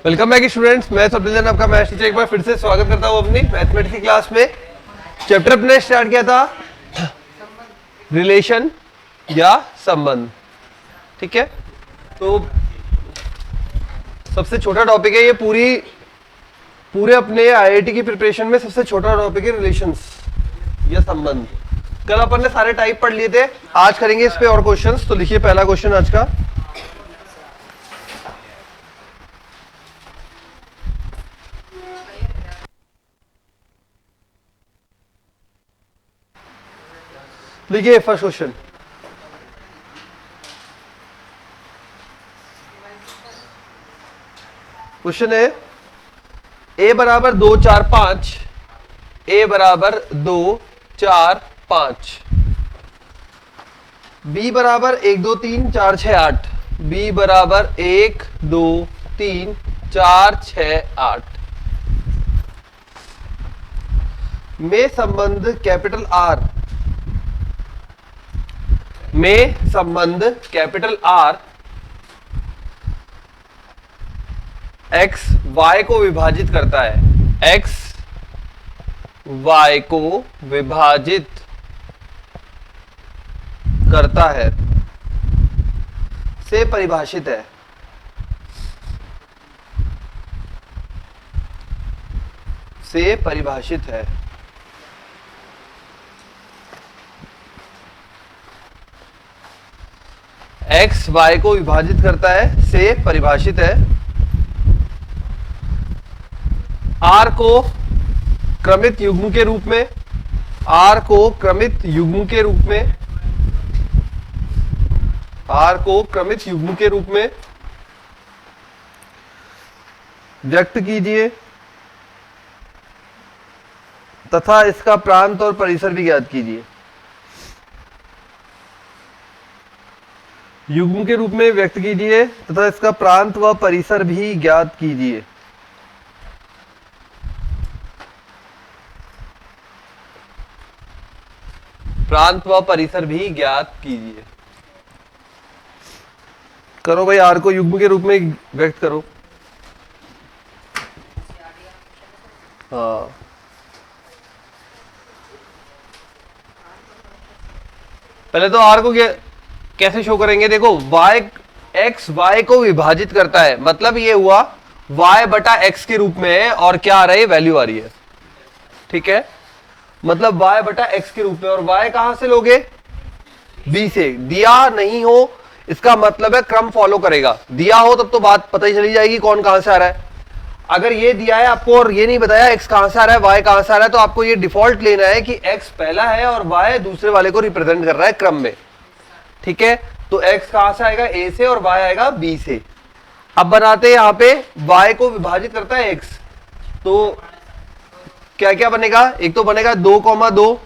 Welcome back students, मैं सब्दिल आपका maths teacher एक बार फिर से स्वागत करता हूँ अपनी मैथमेटिक्स की क्लास में। चैप्टर अपने स्टार्ट किया था रिलेशन या संबंध। ठीक है, तो सबसे छोटा टॉपिक है ये पूरे अपने आईआईटी की प्रिपरेशन में सबसे छोटा टॉपिक है रिलेशंस या संबंध। कल अपन ने सारे टाइप पढ़ लिए थे, आज करेंगे इस पे और क्वेश्चंस। तो लिखिए पहला क्वेश्चन आज का। देखिए फर्स्ट क्वेश्चन, क्वेश्चन है a बराबर 2 4 5, a बराबर 2 4 5, b बराबर 1 2 3 4 6 8, b बराबर 1 2 3 4 6 8 में संबंध कैपिटल R x y को विभाजित करता है, x y को विभाजित करता है से परिभाषित है। x y को विभाजित करता है से परिभाषित है। r को क्रमित युग्म के रूप में, व्यक्त कीजिए तथा इसका प्रांत और परिसर भी ज्ञात कीजिए। युग्म के रूप में व्यक्त कीजिए तथा इसका प्रांत व परिसर भी ज्ञात कीजिए। करो भाई, आर को युग्म के रूप में व्यक्त करो। हाँ, पहले तो आर को कैसे शो करेंगे? देखो, x y को विभाजित करता है, मतलब ये हुआ y बटा x के रूप में है और क्या आ रहा है? वैल्यू आ रही है। ठीक है, मतलब y बटा x के रूप में, और y कहां से लोगे? b से। दिया नहीं हो इसका मतलब है क्रम फॉलो करेगा, दिया हो तब तो बात पता ही चली जाएगी कौन कहां से आ रहा है। अगर ये दिया है आपको और ये नहीं बताया x कहां से आ रहा है, y कहां से आ रहा है, तो आपको ये डिफॉल्ट लेना है कि x पहला है और y दूसरे वाले को रिप्रेजेंट कर रहा है क्रम में। ठीक है, तो x कहां से आएगा? a से, और y आएगा b से। अब बनाते हैं यहां पे y को विभाजित करता है x, तो क्या क्या बनेगा? एक तो बनेगा 2,2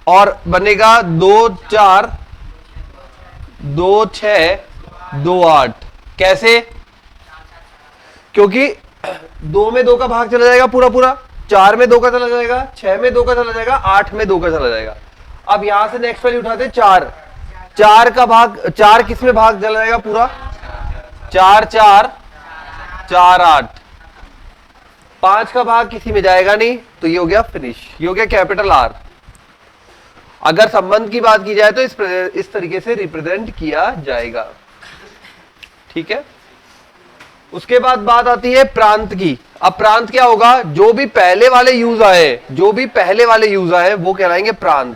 और बनेगा 2 4 2 6 2 8। कैसे? क्योंकि 2 में 2 का भाग चला जाएगा पूरा पूरा, 4 में 2 का चला जाएगा, 6 में 2 का चला जाएगा, 8 में 2 का चला जाएगा। अब यहां से नेक्स्ट वैल्यू उठाते 4 का भाग, 4 किस में भाग चला जाएगा पूरा? 4 4 4 8। 5 का भाग किसी में जाएगा नहीं, तो ये हो गया फिनिश, ये हो गया कैपिटल आर। अगर संबंध की बात की जाए तो इस तरीके से रिप्रेजेंट किया जाएगा। ठीक है, उसके बाद बात आती है प्रांत की। अब प्रांत क्या होगा? जो भी पहले वाले यूज आए वो कहलाएंगे प्रांत।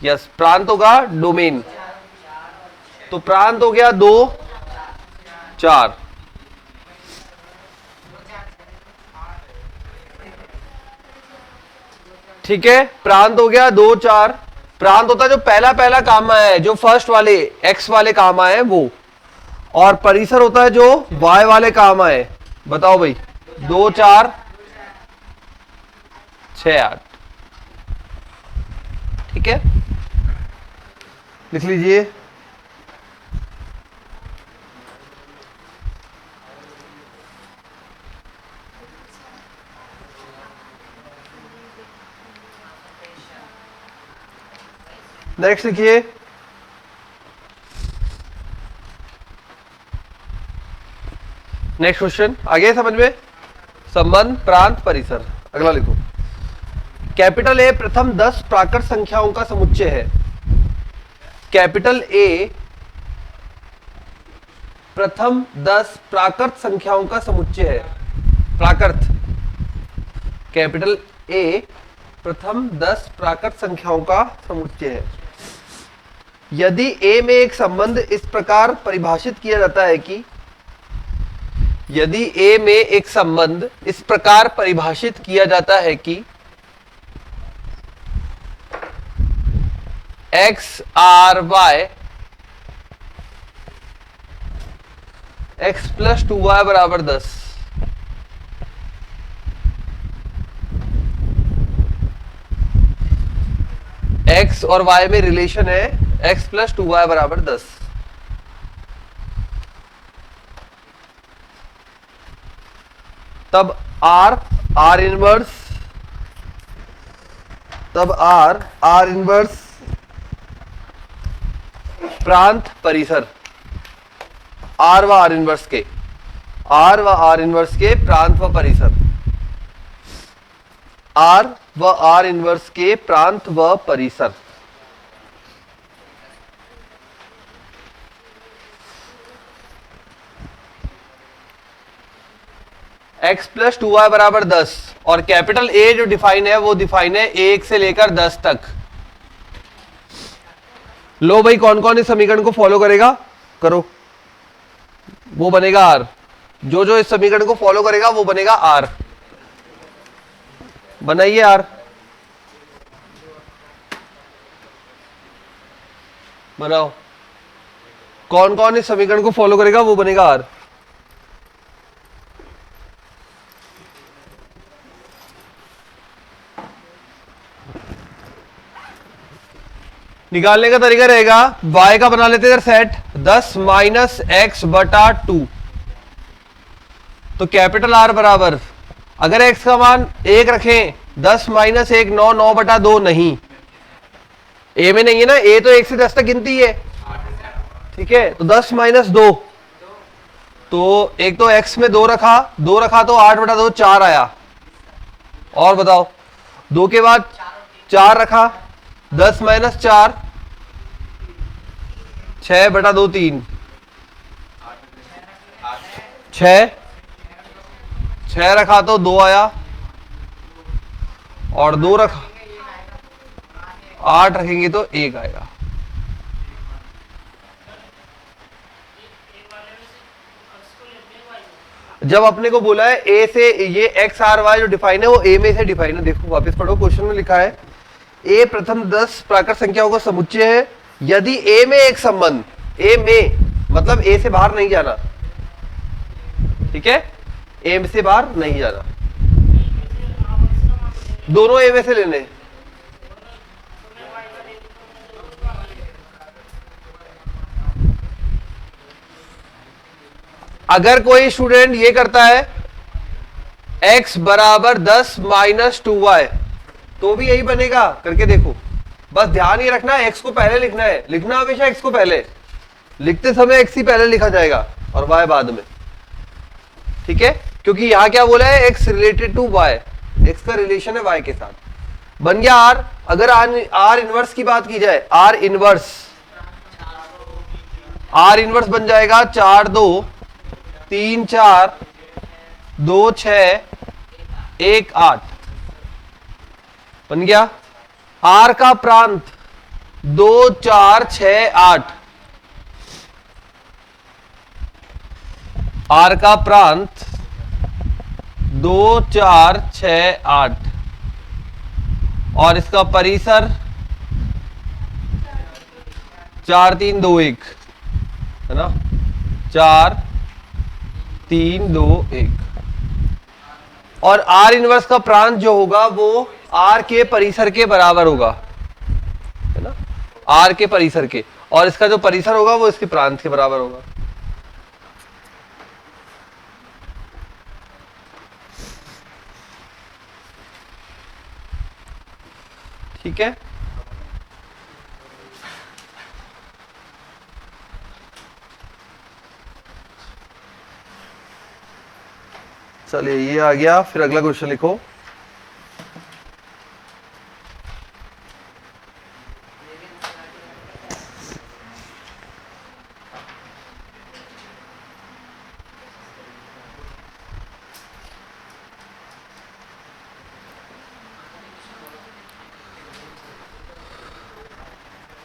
यस, प्रांत होगा डोमेन। तो प्रांत हो गया 2 4, ठीक है, प्रांत हो गया 2 4। प्रांत होता है जो पहला काम आया है, जो फर्स्ट वाले x वाले काम आए हैं वो, और परिसर होता है जो y वाले काम आए। बताओ भाई, 2 4 6 8। ठीक है, लिख लीजिए। नेक्स्ट लिखिए नेक्स्ट क्वेश्चन, आगे समझ में? संबंध प्रांत परिसर। अगला लिखो, कैपिटल ए प्रथम 10 प्राकृत संख्याओं का समुच्चय है। कैपिटल ए प्रथम 10 प्राकृत संख्याओं का समुच्चय है। प्राकृत, कैपिटल ए प्रथम 10 प्राकृत संख्याओं का समुच्चय है। यदि ए में एक संबंध इस प्रकार परिभाषित किया जाता है कि, यदि ए में एक संबंध इस प्रकार परिभाषित किया जाता है कि x R y x plus 2y बराबर 10, एक्स और वाई में रिलेशन है एक्स प्लस 2y बराबर 10, तब आर इनवर्स, प्रांत परिसर, आर व आर इनवर्स के प्रांत व परिसर, आर व आर इनवर्स के प्रांत व परिसर। x प्लस 2y बराबर 10 और कैपिटल ए जो डिफाइन है वो डिफाइन है 1 से लेकर 10 तक। लो भाई, कौन कौन इस समीकरण को फॉलो करेगा? करो, वो बनेगा आर। जो इस समीकरण को फॉलो करेगा वो बनेगा आर। बनाइए आर, बनाओ। कौन कौन इस समीकरण को फॉलो करेगा वो बनेगा आर। निकालने का तरीका रहेगा, y का बना लेते हैं सेट 10 माइनस एक्स बटा 2। तो कैपिटल आर बराबर, अगर x का मान 1 रखें, 10 माइनस 1 9, 9 बटा 2 नहीं, a में नहीं है ना, a तो 1 से 10 तक गिनती है, ठीक है। तो 10 माइनस 2, तो एक तो x में 2 रखा तो 8 बटा 2 4 आया। और बताओ, 2 के बाद 4 रखा, 10 माइनस 4 6 बटा 2 3, 6 रखा तो 2 आया, और 2 रखा 8 रखेंगे तो 1 आएगा। जब अपने को बोला है ए से, ये एक्स आर वाई जो डिफाइन है वो ए में से डिफाइन है। देखो वापस पढ़ो, क्वेश्चन में लिखा है ए प्रथम 10 प्राकृत संख्याओं का समुच्चय है यदि ए में एक संबंध, ए में मतलब ए से बाहर नहीं जाना, ठीक है, ए में से बाहर नहीं जाना, दोनों ए में से लेने। अगर कोई स्टूडेंट ये करता है x बराबर 10 माइनस 2y, तो भी यही बनेगा, करके देखो। बस ध्यान ये रखना है x को पहले लिखना है, लिखना हमेशा x को पहले, लिखते समय x ही पहले लिखा जाएगा और y बाद में, ठीक है। क्योंकि यहां क्या बोला है, x related to y, x का रिलेशन है y के साथ। बन गया r। अगर r इनवर्स की बात की जाए, r इनवर्स बन जाएगा 4 2 3 4 2 6 1 8 बन गया। आर का प्रांत 2 4 6 8, आर का प्रांत 2 4 6 8, और इसका परिसर 4 3 2 1 है ना, 4 3 2 1। और आर इनवर्स का प्रांत जो होगा वो आर के परिसर के बराबर होगा, है ना, आर के परिसर के, और इसका जो परिसर होगा वो इसके प्रांत के बराबर होगा। ठीक है। चलिए ये आ गया, फिर अगला क्वेश्चन लिखो।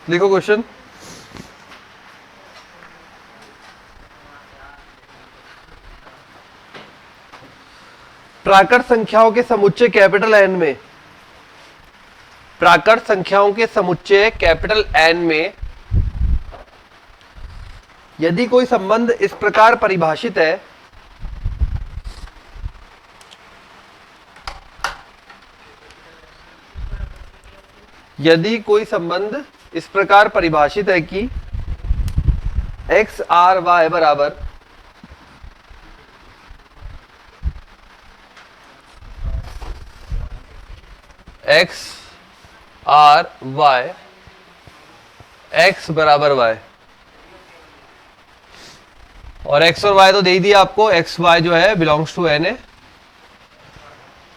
लिखो क्वेश्चन। प्राकृत संख्याओं के समुच्चय कैपिटल एन में, प्राकृत संख्याओं के समुच्चय कैपिटल एन में यदि कोई संबंध इस प्रकार परिभाषित है, यदि कोई संबंध इस प्रकार परिभाषित है कि एक्स आर वाई बराबर एक्स आर वाई, एक्स बराबर वाई, और एक्स और वाई तो दे ही दिया आपको, एक्स वाई जो है बिलोंग्स टू एन है,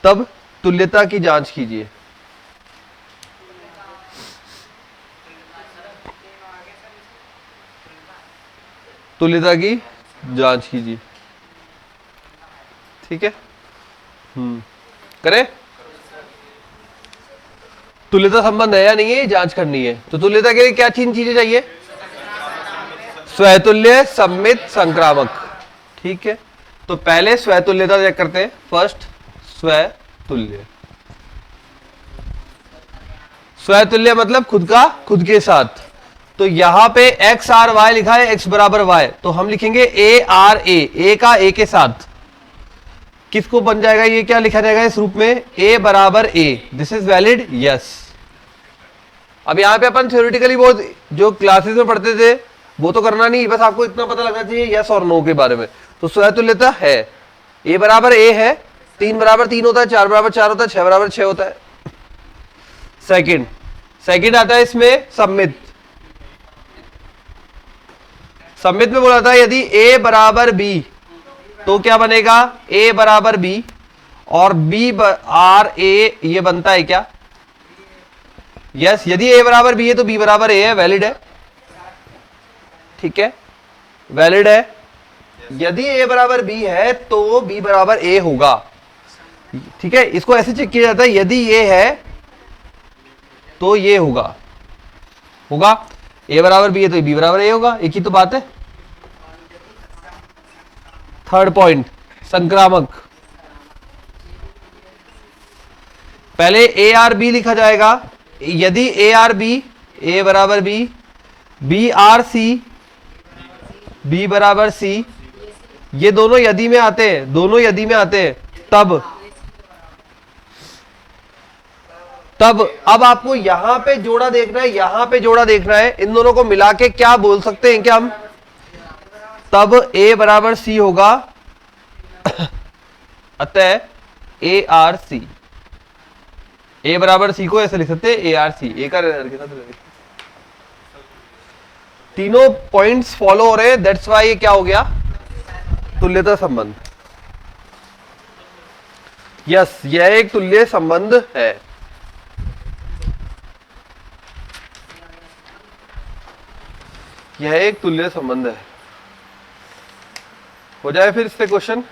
तब तुल्यता की जांच कीजिए। तुल्यता की जांच कीजिए, ठीक है। करें? तुल्यता संबंध है या नहीं है, जांच करनी है। तो तुल्यता के लिए क्या तीन चीजें चाहिए? स्वतुल्य, सममित, संक्रामक, ठीक है। तो पहले स्वतुल्यता चेक करते हैं। फर्स्ट स्वतुल्य, स्वतुल्य मतलब खुद का खुद के साथ। तो यहां पे एक्स आर वाई लिखा है, एक्स बराबर वाई, तो हम लिखेंगे ए आर ए का ए के साथ किसको बन जाएगा, ये क्या लिखा जाएगा इस रूप में, ए बराबर A. This is valid, yes. अब यहां पे अपन थ्योरेटिकली वो जो क्लासेस में पढ़ते थे वो तो करना नहीं, बस आपको इतना पता लगना चाहिए यस और नो के बारे में। तो स्वतुल्यता है, ए बराबर ए है, 3 बराबर 3 होता है, 4 बराबर 4 होता है, 6 बराबर 6 होता है। सेकंड आता है इसमें सम्मित। सम्मित में बोला था यदि a बराबर b तो क्या बनेगा, a बराबर b और b आर a, ये बनता है क्या, यस। यदि a बराबर b है तो b बराबर a है, वैलिड है, ठीक है, वैलिड है। यदि a बराबर b है तो b बराबर a होगा, ठीक है। इसको ऐसे चेक किया जाता है, यदि ये है तो ये होगा, a बराबर b है तो b बराबर a होगा, एक ही तो बात है। थर्ड पॉइंट, संक्रामक। पहले ए आर बी लिखा जाएगा, यदि ए आर बी, ए बराबर b, b R c, b बराबर सी, ये दोनों यदि में आते हैं, दोनों यदि में आते हैं, तब अब आपको यहां पे जोड़ा देखना है, यहां पे जोड़ा देखना है, इन दोनों को मिला के क्या बोल सकते हैं क्या हम, तब a बराबर c होगा, अतः ए आर सी, ए बराबर सी को ऐसे लिख सकते हैं ए आर सी, ए का के साथ तीनों पॉइंट्स फॉलो हो रहे हैं, दैट्स वाई ये क्या हो गया, तुल्यता संबंध। यस, यह एक तुल्य संबंध है। यह एक तुल्य संबंध है। हो जाए फिर इस पे क्वेश्चन।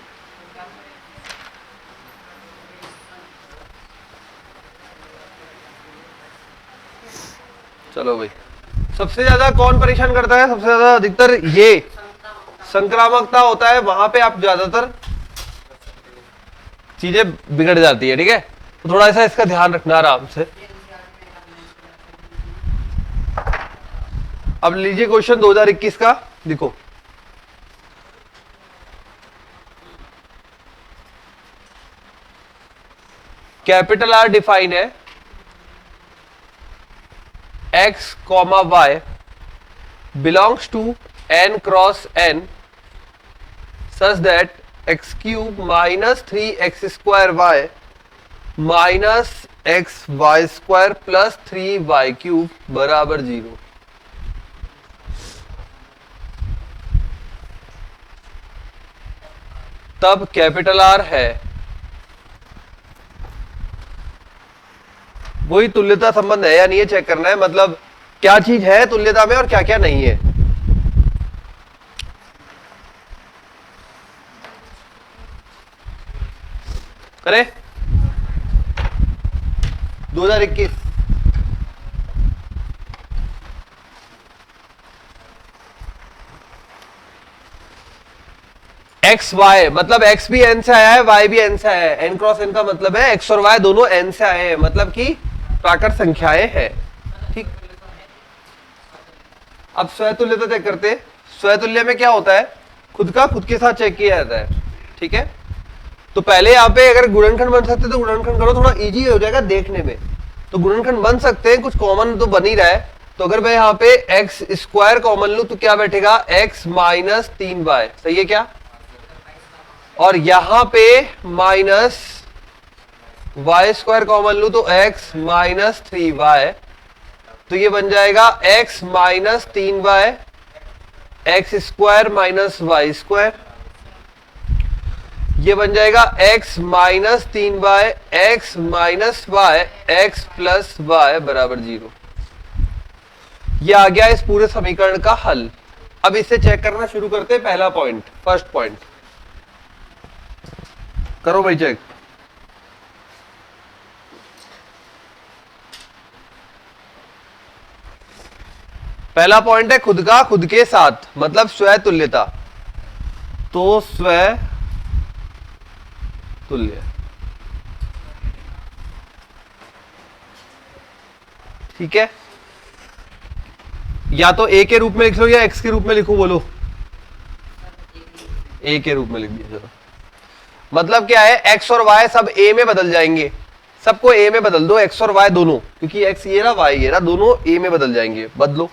चलो भाई, सबसे ज्यादा कौन परेशान करता है, सबसे ज्यादा अधिकतर ये संक्रामकता होता है, वहां पे आप ज्यादातर चीजें बिगड़ जाती है, ठीक है। तो थोड़ा सा इसका ध्यान रखना आराम से। अब लीजिए क्वेश्चन 2021 का, देखो कैपिटल आर डिफाइन है, x comma y belongs to n cross n such that x cube minus 3x square y minus x y square plus 3y cube बराबर 0। तब कैपिटल आर है। वही तुल्यता संबंध है या नहीं, ये चेक करना है, मतलब क्या चीज है तुल्यता में और क्या क्या नहीं है। करें 2021 एक्स वाई, मतलब एक्स भी एन से आया है, वाई भी एन से आया है। एन क्रॉस एन का मतलब है एक्स और वाई दोनों एन से आए हैं, मतलब कि प्राकृत संख्याएं हैं। ठीक, अब स्वतुल्यता चेक करते हैं। स्वतुल्य में क्या होता है, खुद का खुद के साथ चेक किया जाता है। ठीक है, तो पहले यहाँ पे अगर गुणनखंड बन सकते तो गुणनखंड करो, थोड़ा इजी हो जाएगा देखने में। तो गुणनखंड बन सकते हैं, कुछ कॉमन तो बन ही रहा है। तो अगर मैं यहाँ पे एक्स स्क्वायर कॉमन लूं तो क्या बैठेगा, एक्स माइनस 3y, सही है क्या। और यहां पे माइनस वाई स्क्वायर कॉमन लू तो x माइनस 3y, तो ये बन जाएगा x minus 3y x square minus y square. ये बन जाएगा x minus 3y x minus y x plus y बराबर 0। ये आ गया इस पूरे समीकरण का हल। अब इसे चेक करना शुरू करते हैं। पहला पॉइंट, फर्स्ट पॉइंट करो भाई चेक। पहला पॉइंट है खुद का खुद के साथ, मतलब स्व तुल्यता। तो स्व तुल्य, ठीक है, या तो a के रूप में लिख लो या x के रूप में लिखो, बोलो। a के रूप में लिख दिया, चलो। मतलब क्या है, x और y सब a में बदल जाएंगे, सबको a में बदल दो, x और y दोनों, क्योंकि x ये रहा y ये रहा, दोनों a में बदल जाएंगे, बदलो।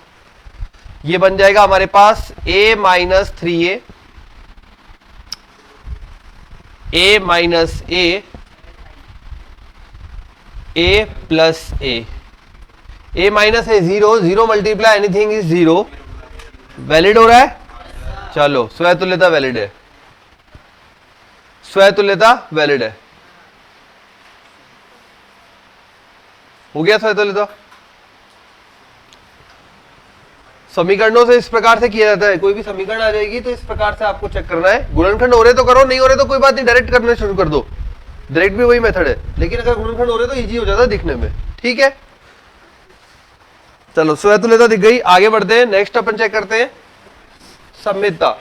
ये बन जाएगा हमारे पास a minus 3a, a minus a plus a minus a 0, 0 multiply anything is 0। Valid हो रहा है, चलो स्वतुल्यता वैलिड है, स्वतुल्यता वैलिड है, हो गया स्वतुल्यता। समीकरणों से इस प्रकार से किया जाता है, कोई भी समीकरण आ जाएगी तो इस प्रकार से आपको चेक करना है। गुणनखंड हो रहे तो करो, नहीं हो रहे तो कोई बात नहीं, डायरेक्ट करना शुरू कर दो, डायरेक्ट भी वही मेथड है, लेकिन अगर गुणनखंड हो रहे तो इजी हो जाता है दिखने में। ठीक है, चलो स्वतुल्यता दिख गई, आगे बढ़ते हैं। नेक्स्ट अपन चेक करते हैं सम्मितता।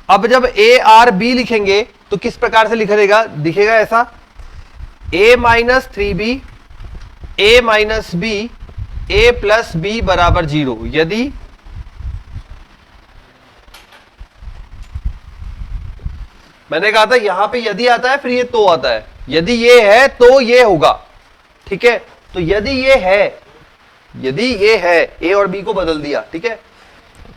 अब जब a r b लिखेंगे तो किस प्रकार से लिखेगा, दिखेगा ऐसा, a minus 3b a minus b a plus b बराबर 0। यदि मैंने कहा था यहां पे यदि आता है फिर ये तो आता है, यदि ये है तो ये होगा। ठीक है, तो यदि ये है a और b को बदल दिया, ठीक है,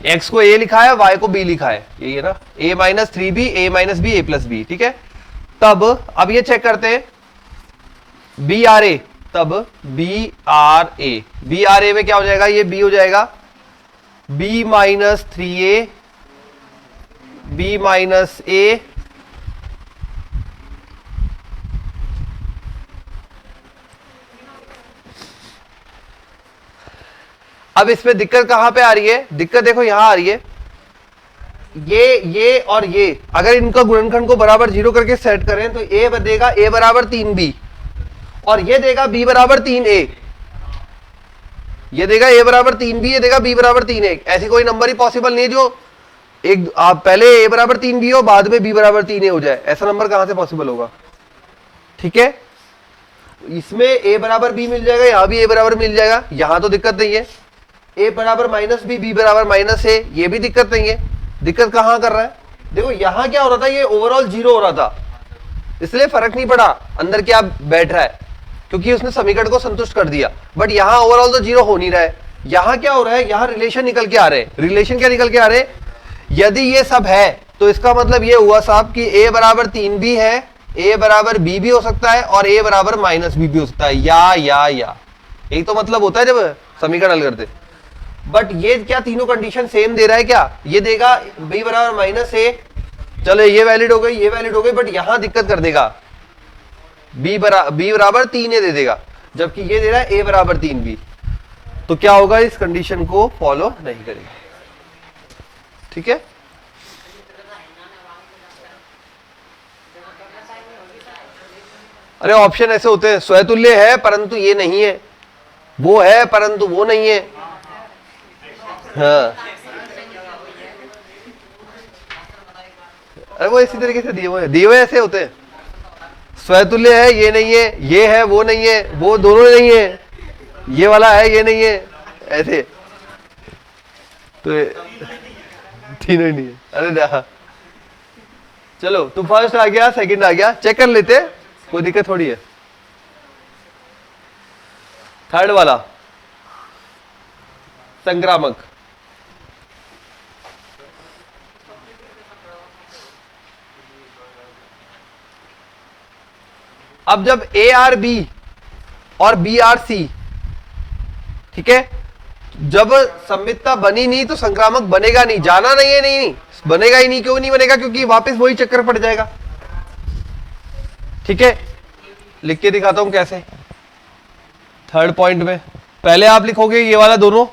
x को a लिखा है, y को b लिखा है, यही है ना, a minus 3b a minus b a plus b। ठीक है, तब अब ये चेक करते हैं बी आर ए, तब बी आर ए में क्या हो जाएगा, ये b हो जाएगा b minus 3a b minus a अब इसमें दिक्कत कहां पे आ रही है, दिक्कत देखो यहां आ रही है, ये और ये अगर इनका गुणनखंड को बराबर 0 करके सेट करें तो a देगा a बराबर 3b और ये देगा b बराबर 3a, ये देगा a बराबर 3b, ये देगा b बराबर 3a। ऐसी कोई नंबर ही पॉसिबल नहीं है जो एक आप पहले a बराबर 3b हो बाद में b बराबर 3a हो जाए, ऐसा नंबर कहां से पॉसिबल होगा। ठीक है, इसमें a बराबर b मिल जाएगा, यहां भी a बराबर मिल जाएगा, यहां तो दिक्कत नहीं है, a बराबर माइनस b बराबर माइनस a, ये भी दिक्कत नहीं है। दिक्कत कहां कर रहा है, देखो यहां क्या हो रहा था, ये ओवरऑल 0 हो रहा था, इसलिए फर्क नहीं पड़ा अंदर क्या बैठ रहा है, क्योंकि उसने समीकरण को संतुष्ट कर दिया। बट यहां ओवरऑल तो 0 हो नहीं रहा है, यहां क्या हो रहा है, यहां रिलेशन निकल के आ रहे हैं। रिलेशन क्या निकल के आ रहे हैं, यदि ये सब है तो इसका मतलब ये हुआ साहब कि a बराबर 3b है, a बराबर b भी हो सकता है और a बराबर माइनस b भी हो सकता है, या यही तो मतलब होता है जब समीकरण हल करते। बट ये क्या तीनों कंडीशन सेम दे रहा है क्या? ये देगा b बराबर माइनस ए, चलो ये वैलिड हो गई, ये वैलिड हो गई, बट यहां दिक्कत कर देगा, b बराबर 3 ए दे देगा, जबकि ये दे रहा है a बराबर 3b। तो क्या होगा, इस कंडीशन को फॉलो नहीं करेगा। ठीक है, अरे ऑप्शन ऐसे होते हैं, स्वतुल्य है परंतु ये नहीं है, वो है परंतु वो नहीं है। हाँ, अरे वो इसी तरीके से दिए हुए ऐसे होते हैं, स्वतुल्य है ये नहीं है, ये है वो नहीं है, वो दोनों नहीं है, ये वाला है ये नहीं है, ऐसे तो तीनों ही नहीं है। अरे ना, चलो तू फर्स्ट आ गया, सेकंड आ गया, चेक कर लेते, कोई दिक्कत थोड़ी है। थर्ड वाला संक्रामक, अब जब ए आर बी और बी आर सी, ठीक है, जब संमितता बनी नहीं तो संक्रामक बनेगा नहीं, जाना नहीं है, नहीं बनेगा ही नहीं। क्यों नहीं बनेगा? क्योंकि वापस वही चक्कर पड़ जाएगा। ठीक है, लिख के दिखाता हूं कैसे। थर्ड पॉइंट में पहले आप लिखोगे ये वाला दोनों,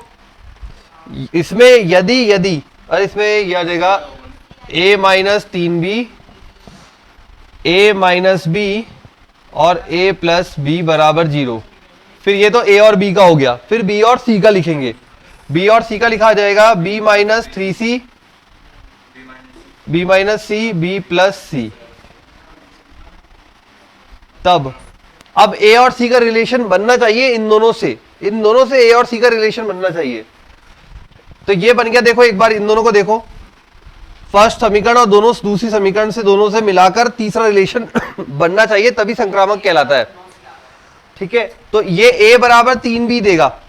इसमें यदि और इसमें ये आ जाएगा a minus 3b, a minus b और a प्लस बी बराबर 0। फिर ये तो a और b का हो गया, फिर b और c का लिखेंगे। b और c का लिखा जाएगा b minus 3c, b minus C, b plus C. तब अब a और c का रिलेशन बनना चाहिए इन दोनों से, इन दोनों से a और c का रिलेशन बनना चाहिए। तो ये बन गया, देखो एक बार इन दोनों को देखो, फर्स्ट समीकरण और दोनों दूसरी समीकरण से, दोनों से मिलाकर तीसरा रिलेशन बनना चाहिए, तभी संक्रामक कहलाता है। ठीक है, तो ये a बराबर 3b देगा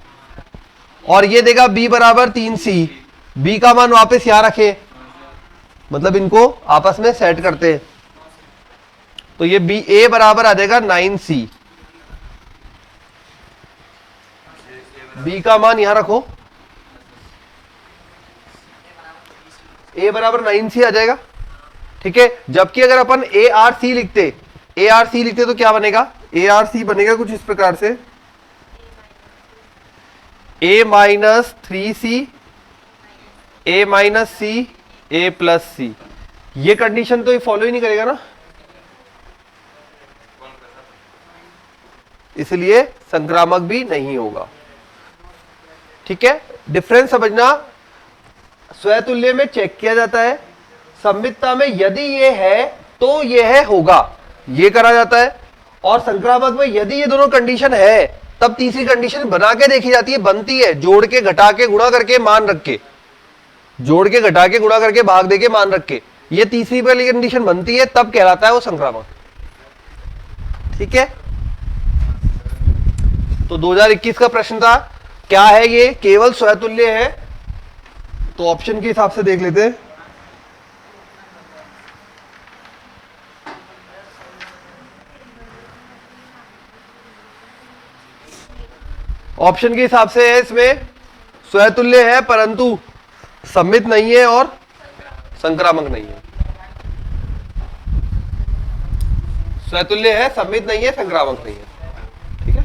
और ये देगा b बराबर 3c। b का मान वापस यहां रखे, मतलब इनको आपस में सेट करते हैं, तो ये b a बराबर आ जाएगा 9c। b का मान यहां रखो, a बराबर 9c आ जाएगा। ठीक है, जबकि अगर अपन ARC लिखते तो क्या बनेगा? ARC बनेगा कुछ इस प्रकार से, a minus 3c, a minus C, a plus C. ये कंडीशन तो ये फॉलो ही नहीं करेगा ना, इसलिए संक्रामक भी नहीं होगा। ठीक है, डिफरेंस समझना, स्वतुल्य में चेक किया जाता है, संमितता में यदि ये है तो यह होगा, ये करा जाता है, और संक्रामक में यदि ये दोनों कंडीशन है तब तीसरी कंडीशन बना के देखी जाती है, बनती है, जोड़ के घटा के गुणा करके मान रख के, जोड़ के घटा के गुणा करके भाग दे के मान रख के, ये तीसरी वाली कंडीशन बनती है, तब कहलाता है वो संक्रामक। ठीक है, तो 2021 का प्रश्न था, क्या है ये? केवल स्वतुल्य है, तो ऑप्शन के हिसाब से देख लेते हैं। ऑप्शन के हिसाब से है, इसमें स्वतुल्य है परंतु सम्मित नहीं है और संक्रामक नहीं है। स्वतुल्य है, सम्मित नहीं है, संक्रामक नहीं है। ठीक है,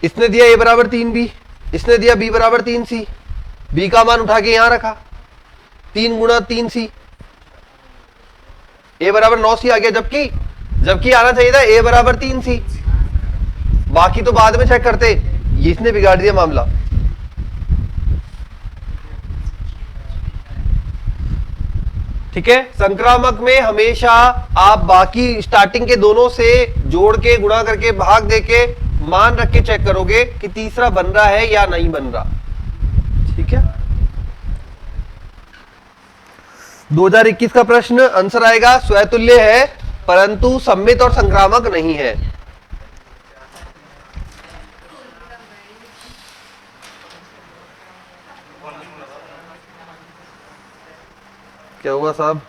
इसने दिया a बराबर 3b, इसने दिया b बराबर 3c, b का मान उठा के यहां रखा, 3 गुणा 3c, a बराबर 9c आ गया, जबकि आना चाहिए था a बराबर 3c। बाकी तो बाद में चेक करते, ये इसने बिगाड़ दिया मामला। ठीक है, संक्रामक में हमेशा आप बाकी स्टार्टिंग के दोनों से जोड़ के गुणा करके भाग देके मान रख के चेक करोगे कि तीसरा बन रहा है या नहीं बन रहा। ठीक है, 2021 का प्रश्न आंसर आएगा स्वतुल्य है परंतु सम्मित और संक्रामक नहीं है। क्या हुआ साहब?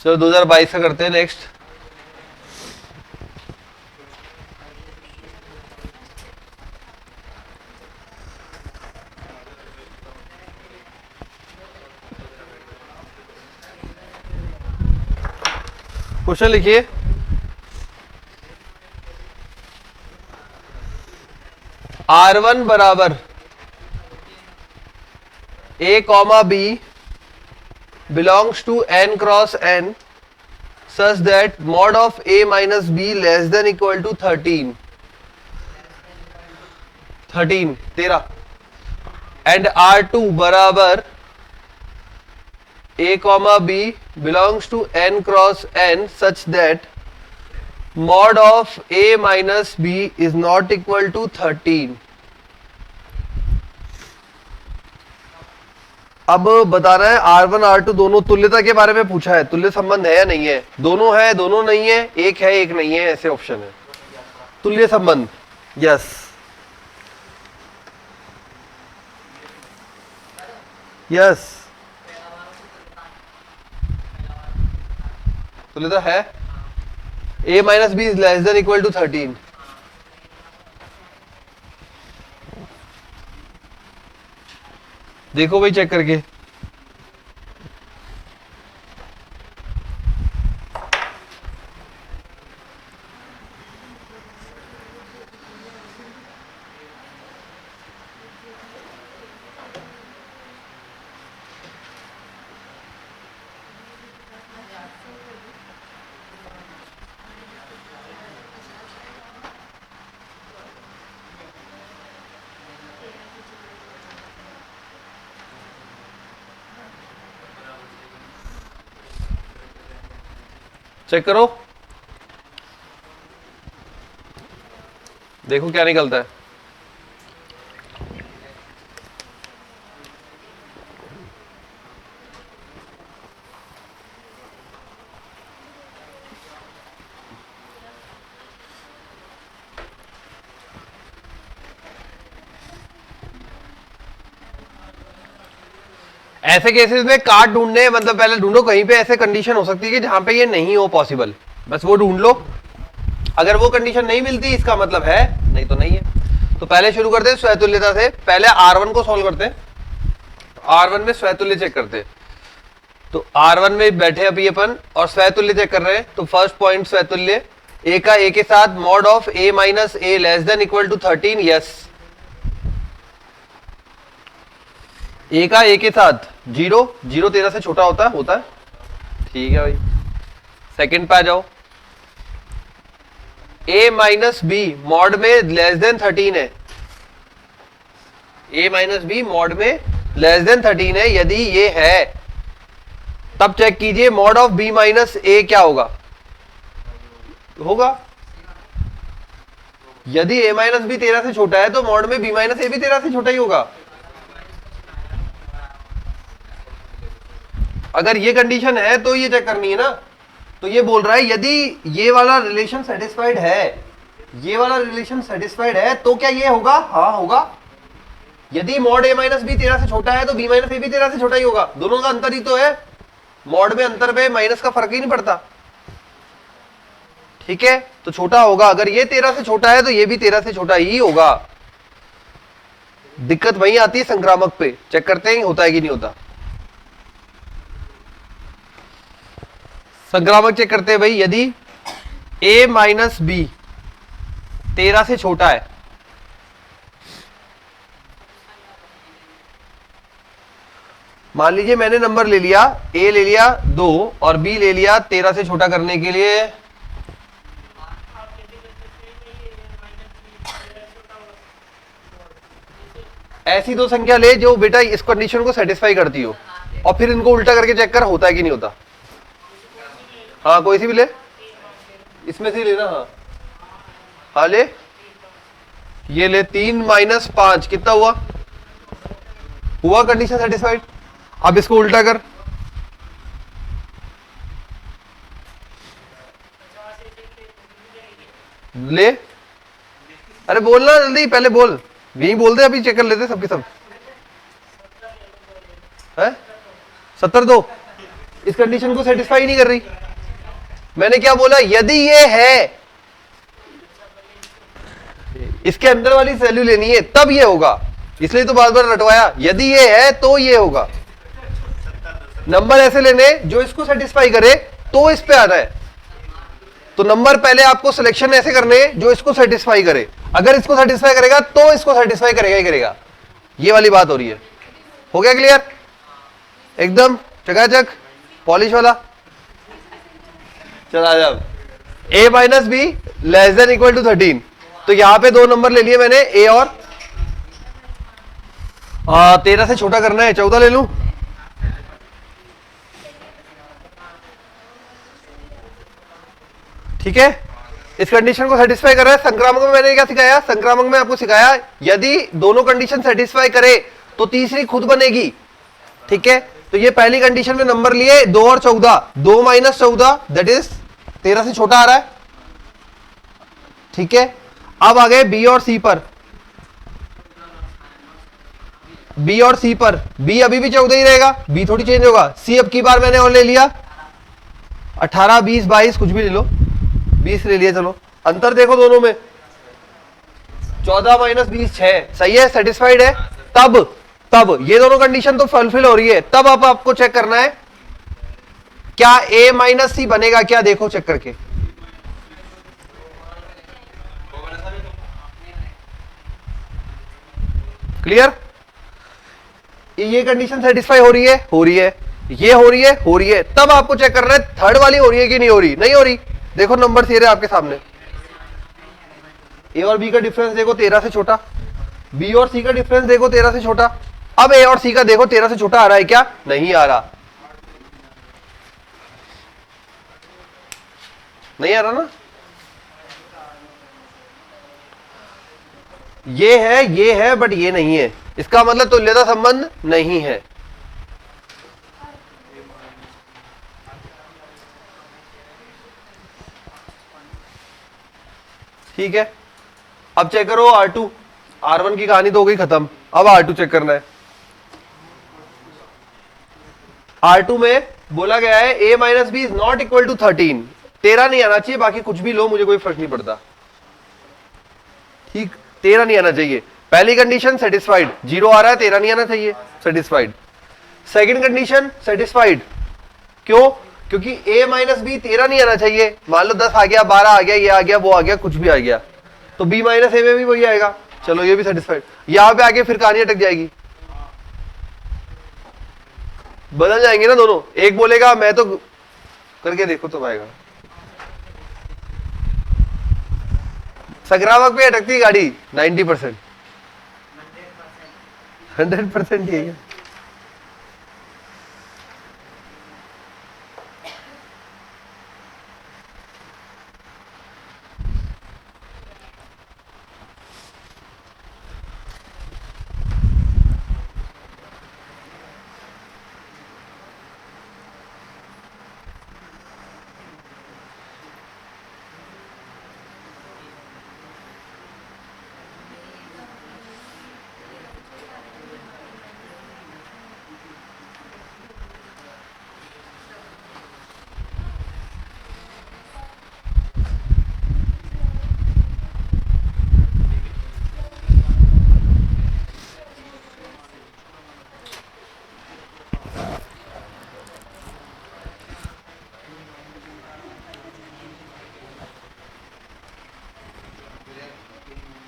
चलो 2022 का करते हैं नेक्स्ट। क्वेश्चन लिखिए, R1 बराबर A comma B belongs to n cross n such that mod of A minus B less than equal to 13 and R2 बराबर A comma B belongs to n cross n such that mod of A minus B is not equal to 13। अब बता रहा है R1 R2 दोनों तुल्यता के बारे में पूछा है, तुल्य संबंध है या नहीं है, दोनों है दोनों नहीं है, एक है एक नहीं है, ऐसे ऑप्शन है। तुल्य संबंध यस यस, तुल्यता है। A minus B is less than equal to 13। देखो भाई चेक करके, चेक करो, देखो क्या निकलता है। ऐसे केसेस में काट ढूंढने, मतलब पहले ढूंढो कहीं पे ऐसे कंडीशन हो सकती है कि जहां पे ये नहीं हो पॉसिबल, बस वो ढूंढ लो। अगर वो कंडीशन नहीं मिलती इसका मतलब है, नहीं तो नहीं है। तो पहले शुरू करते हैं स्वतुल्यता से, पहले R1 को सॉल्व करते हैं। R1 में स्वतुल्य चेक करते हैं, तो R1 में बैठे अभी अपन और स्वतुल्य चेक कर रहे हैं। तो फर्स्ट पॉइंट स्वतुल्य, A का A के साथ mod of A minus A less than equal to 13, yes. A का A के साथ 0 13 से छोटा होता है, ठीक है भाई। सेकंड पे आ जाओ, A माइनस B मॉड में लेस देन 13 है, A माइनस B मॉड में लेस देन 13 है। यदि ये है तब चेक कीजिए mod of B minus A क्या होगा, यदि A माइनस B 13 से छोटा है तो मॉड में B माइनस A भी 13 से छोटा ही होगा। अगर ये कंडीशन है तो ये चेक करनी है ना। तो ये बोल रहा है यदि ये वाला रिलेशन सेटिस्फाइड है, ये वाला रिलेशन सेटिस्फाइड है तो क्या ये होगा, हाँ होगा। यदि मॉड A माइनस B 13 से छोटा है तो B माइनस A भी 13 से छोटा ही होगा, दोनों का अंतर ही तो है। मॉड में अंतर पे माइनस का फर्क ही नहीं पड़ता, ठीक है। तो छोटा होगा, अगर ये 13 से छोटा है तो ये भी 13 से छोटा ही होगा। दिक्कत वहीं आती है संक्रामक पे, चेक करते हैं होता है कि नहीं होता। संक्रामक चेक करते हैं भाई, यदि A माइनस B 13 से छोटा है, मान लीजिए मैंने नंबर ले लिया, A ले लिया 2 और B ले लिया 13 से छोटा करने के लिए। ऐसी दो संख्या ले जो बेटा इस कंडीशन को सेटिस्फाई करती हो, और फिर इनको उल्टा करके चेक कर होता है कि नहीं होता। हाँ कोई सी भी ले, इसमें से लेना। हाँ ले, ये ले 3 माइनस 5 कितना हुआ कंडीशन सेटिस्फाइड। अब इसको उल्टा कर, ले, अरे बोलना जल्दी, पहले बोल, यही बोल दे, अभी चेक कर लेते सबके सब है। 72, इस कंडीशन को सेटिस्फाई नहीं कर रही। मैंने क्या बोला, यदि ये है, इसके अंदर वाली वैल्यू लेनी है तब ये होगा, इसलिए तो बार बार रटवाया, यदि ये है तो ये होगा। नंबर ऐसे लेने जो इसको सेटिस्फाई करे तो इस पे आना है। तो नंबर पहले आपको सिलेक्शन ऐसे करने जो इसको सेटिस्फाई करे, अगर इसको सेटिस्फाई करेगा तो इसको सेटिस्फाई करेगा ही करेगा। ये वाली बात हो रही है। हो गया क्लियर? एकदम चकाचक पॉलिश वाला। चला जब a minus b less than equal to 13, तो यहां पे दो नंबर ले लिए मैंने, a और 13 से छोटा करना है, 14 ले लूं। ठीक है, इस कंडीशन को सेटिस्फाई कर रहा है। संक्रामक में मैंने क्या सिखाया, संक्रामक में आपको सिखाया यदि दोनों कंडीशन सेटिस्फाई करे तो तीसरी खुद बनेगी। ठीक है, तो ये पहली कंडीशन में नंबर लिए 2 और 14, 2 माइनस 14 दैट इज 13 से छोटा आ रहा है। ठीक है, अब आ गए बी और सी पर। बी और सी पर, बी अभी भी 14 ही रहेगा, बी थोड़ी चेंज होगा। सी अब की बार मैंने और ले लिया 18, 20, 22 कुछ भी ले लो, 20 ले लिया। चलो अंतर देखो दोनों में, 14 माइनस 20 6, सही है, सेटिस्फाइड है। तब ये दोनों कंडीशन तो फुलफिल हो रही है, तब अब आपको चेक करना है क्या a माइनस सी बनेगा क्या, देखो चेक करके। क्लियर? ये कंडीशन सेटिस्फाई हो रही है, हो रही है, ये हो रही है, हो रही है, तब आपको चेक करना है थर्ड वाली हो रही है कि नहीं हो रही। नहीं हो रही, देखो नंबर दे रहे आपके सामने, ए और बी का डिफरेंस देखो 13 से छोटा, बी और सी का डिफरेंस देखो 13 से छोटा। अब ए और सी का देखो 13 से छोटा आ रहा है क्या, नहीं आ रहा, नहीं आ रहा ना। ये है बट ये नहीं है, इसका मतलब तुल्यता संबंध नहीं है। ठीक है, अब चेक करो R2, R1 की कहानी तो हो गई खत्म, अब R2 चेक करना है। R2 में बोला गया है a minus b is not equal to 13, 13 नहीं आना चाहिए, बाकी कुछ भी लो मुझे कोई फर्क नहीं पड़ता। ठीक, 13 नहीं आना चाहिए। पहली कंडीशन सेटिस्फाइड, 0 आ रहा है, 13 नहीं आना चाहिए, सेटिस्फाइड। सेकंड कंडीशन सेटिस्फाइड, क्यों? क्योंकि a माइनस बी 13 नहीं आना चाहिए, मान लो 10 आ गया, 12 आ गया, ये आ गया, वो आ गया, कुछ भी आ गया, तो b माइनस ए में भी वही आएगा। चलो ये भी सेटिस्फाइड। यहां पे आगे फिर कहानी अटक जाएगी, बदल जाएंगे ना दोनों, एक बोलेगा मैं तो, करके देखो तो आएगा। संक्रामक पे अटकती गाड़ी 90%, 100% ही है।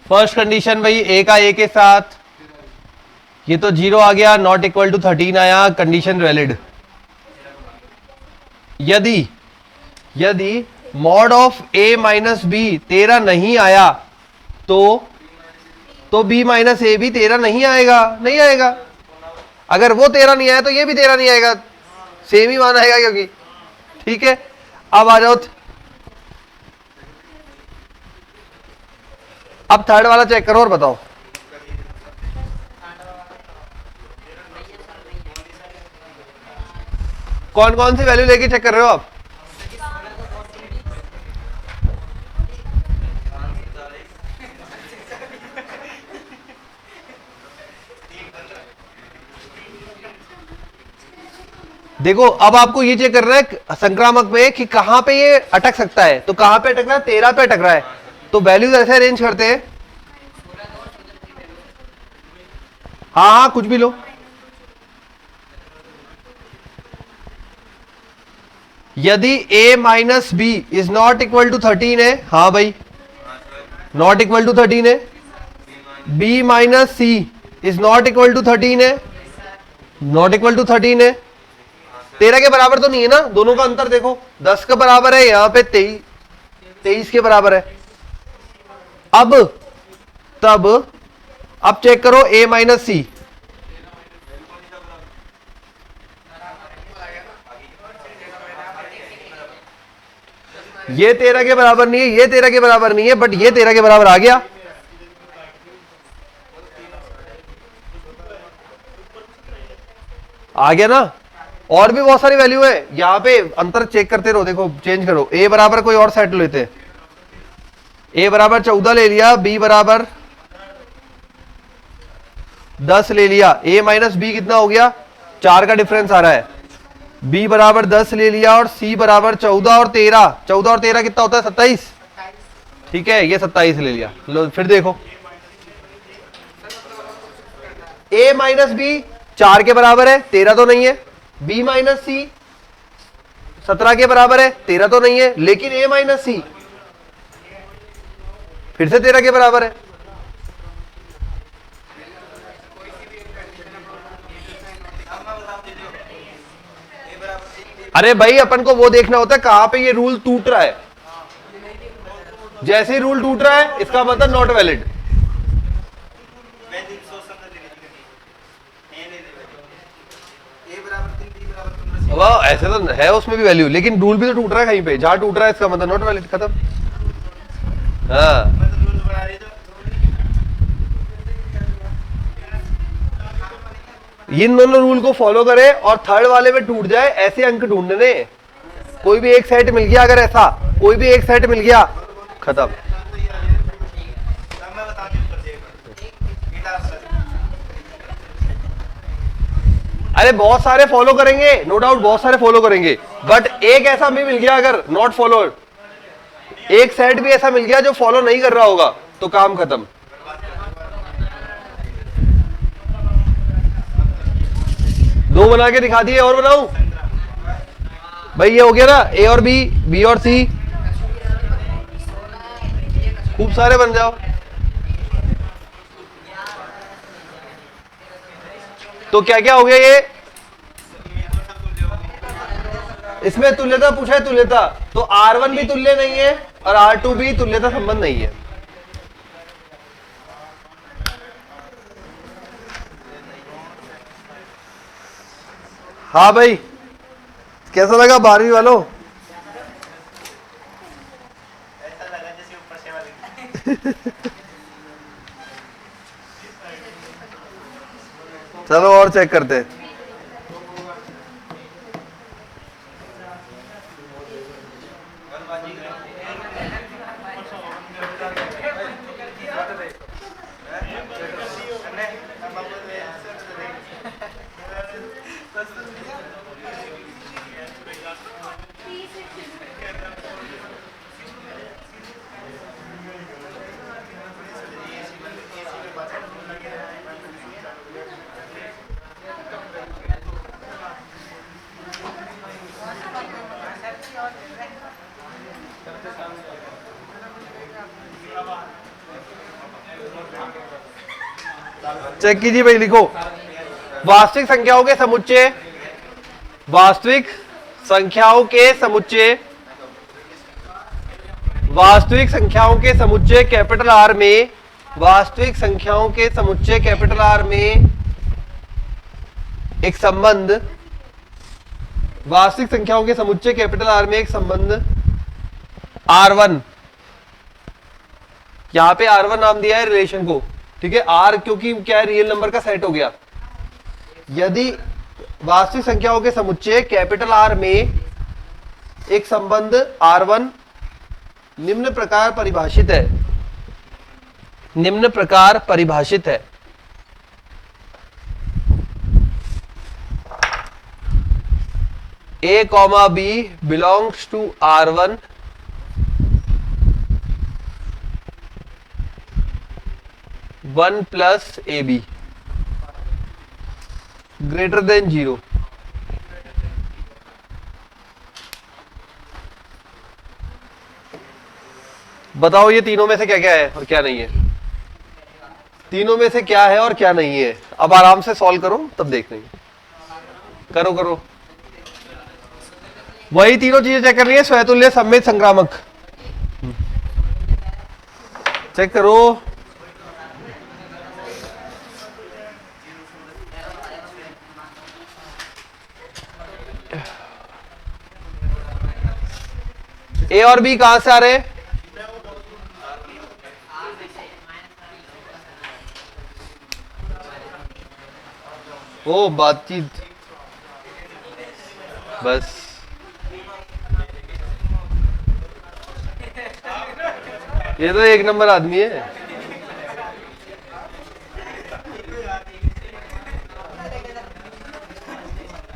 फर्स्ट कंडीशन भाई ए का ए के साथ, ये तो 0 आ गया, नॉट इक्वल टू 13 आया, कंडीशन वैलिड। यदि mod of a minus b 13 नहीं आया तो b माइनस ए भी 13 नहीं आएगा, नहीं आएगा। अगर वो 13 नहीं आया तो ये भी 13 नहीं आएगा, सेम ही मान आएगा क्योंकि। ठीक है, अब आ जाओ, अब थर्ड वाला चेक करो और बताओ। कौन कौन सी वैल्यू लेके चेक कर रहे हो आप? देखो अब आपको ये चेक करना है संक्रामक में कि कहां पे ये अटक सकता है, तो कहां पे अटक रहा है, 13 पे अटक रहा है, तो वैल्यूज ऐसे अरेंज करते हैं। हाँ हाँ कुछ भी लो, यदि a minus b is not equal to 13 है, हाँ भाई नॉट इक्वल टू 13 है, b minus c is not equal to 13 है, नॉट इक्वल टू 13 है, 13 के बराबर तो नहीं है ना, दोनों का अंतर देखो 10 के बराबर है, यहां पे 23 के बराबर है। अब तब अब चेक करो a माइनस सी, ये 13 के बराबर नहीं है, ये 13 के बराबर नहीं है, बट ये 13 के बराबर आ गया। आ गया ना। और भी बहुत सारी वैल्यू है, यहां पे अंतर चेक करते रहो, देखो चेंज करो, a बराबर कोई और सेट लेते हैं, a बराबर 14 ले लिया, b बराबर 10 ले लिया, a माइनस बी कितना हो गया, 4 का डिफरेंस आ रहा है, b बराबर 10 ले लिया और c बराबर 14 और 13, 14 और 13 कितना होता है 27, ठीक है ये 27 ले लिया। लो फिर देखो a माइनस बी 4 के बराबर है, 13 तो नहीं है, b माइनस सी 17 के बराबर है, 13 तो नहीं है, लेकिन a माइनस सी फिर से 13 के बराबर है। अरे भाई अपन को वो देखना होता है कहां पे ये रूल टूट रहा है, जैसे ही रूल टूट रहा है इसका मतलब नॉट वैलिड। वाह ऐसे तो है उसमें भी वैल्यू, लेकिन रूल भी तो टूट रहा है कहीं पे, जहां टूट रहा है इसका मतलब नॉट वैलिड, खत्म। हाँ इन दोनों रूल को फॉलो करे और थर्ड वाले में टूट जाए, ऐसे अंक ढूंढने, कोई भी एक सेट मिल गया, अगर ऐसा कोई भी एक सेट मिल गया खत्म। अरे बहुत सारे फॉलो करेंगे नो डाउट, बहुत सारे फॉलो करेंगे, बट एक ऐसा भी मिल गया अगर नॉट फॉलोड, एक सेट भी ऐसा मिल गया जो फॉलो नहीं कर रहा होगा, तो काम खत्म। दो बना के दिखा दिए, और बनाऊं भाई, ये हो गया ना ए और बी, बी और सी, खूब सारे बन जाओ। तो क्या क्या हो गया ये, इसमें तुल्यता पूछा है, तुल्यता तो R1 भी तुल्य नहीं है और R2 भी तुल्यता संबंध नहीं है। हाँ भाई कैसा लगा 12वीं वालों? ऐसा लगा जैसे ऊपर से वाले चलो और चेक करते हैं। चेक कीजिए भाई, लिखो वास्तविक संख्याओं के समुच्चय, वास्तविक संख्याओं के समुच्चय, वास्तविक संख्याओं के समुच्चय कैपिटल आर में, वास्तविक संख्याओं के समुच्चय कैपिटल आर में एक संबंध, वास्तविक संख्याओं के समुच्चय कैपिटल आर में एक संबंध R1, यहां पे R1 नाम दिया है रिलेशन को, ठीक है, R क्योंकि क्या है रियल नंबर का सेट हो गया। यदि वास्तविक संख्याओं के समुच्चय कैपिटल R में एक संबंध R1 निम्न प्रकार परिभाषित है, निम्न प्रकार परिभाषित है, A comma B belongs to R1 1 plus A B greater than 0। बताओ ये तीनों में से क्या क्या है और क्या नहीं है, तीनों में से क्या है और क्या नहीं है। अब आराम से सॉल्व करो तब देख लेंगे। करो करो, वही तीनों चीजें चेक करनी है, स्वतुल्य सममित संक्रामक चेक करो। ए और बी कहां से आ रहे हैं? ओ बातचीत, बस ये तो एक नंबर आदमी है।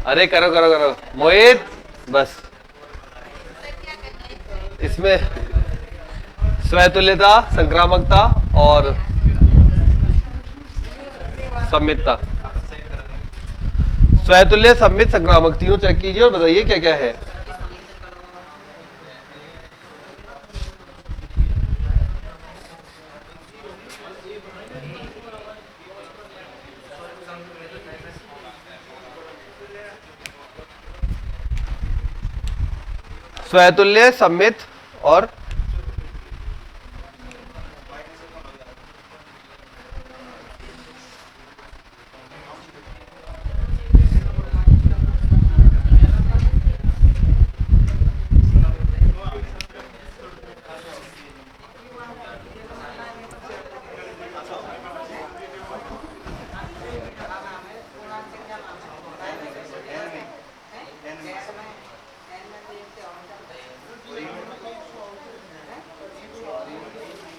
अरे करो करो करो मोहित, बस इसमें स्वतुल्यता, संक्रामकता और सम्मितता, स्वतुल्य सम्मित संक्रामक तीनों चेक कीजिए और बताइए क्या क्या है। स्वतुल्य सम्मित और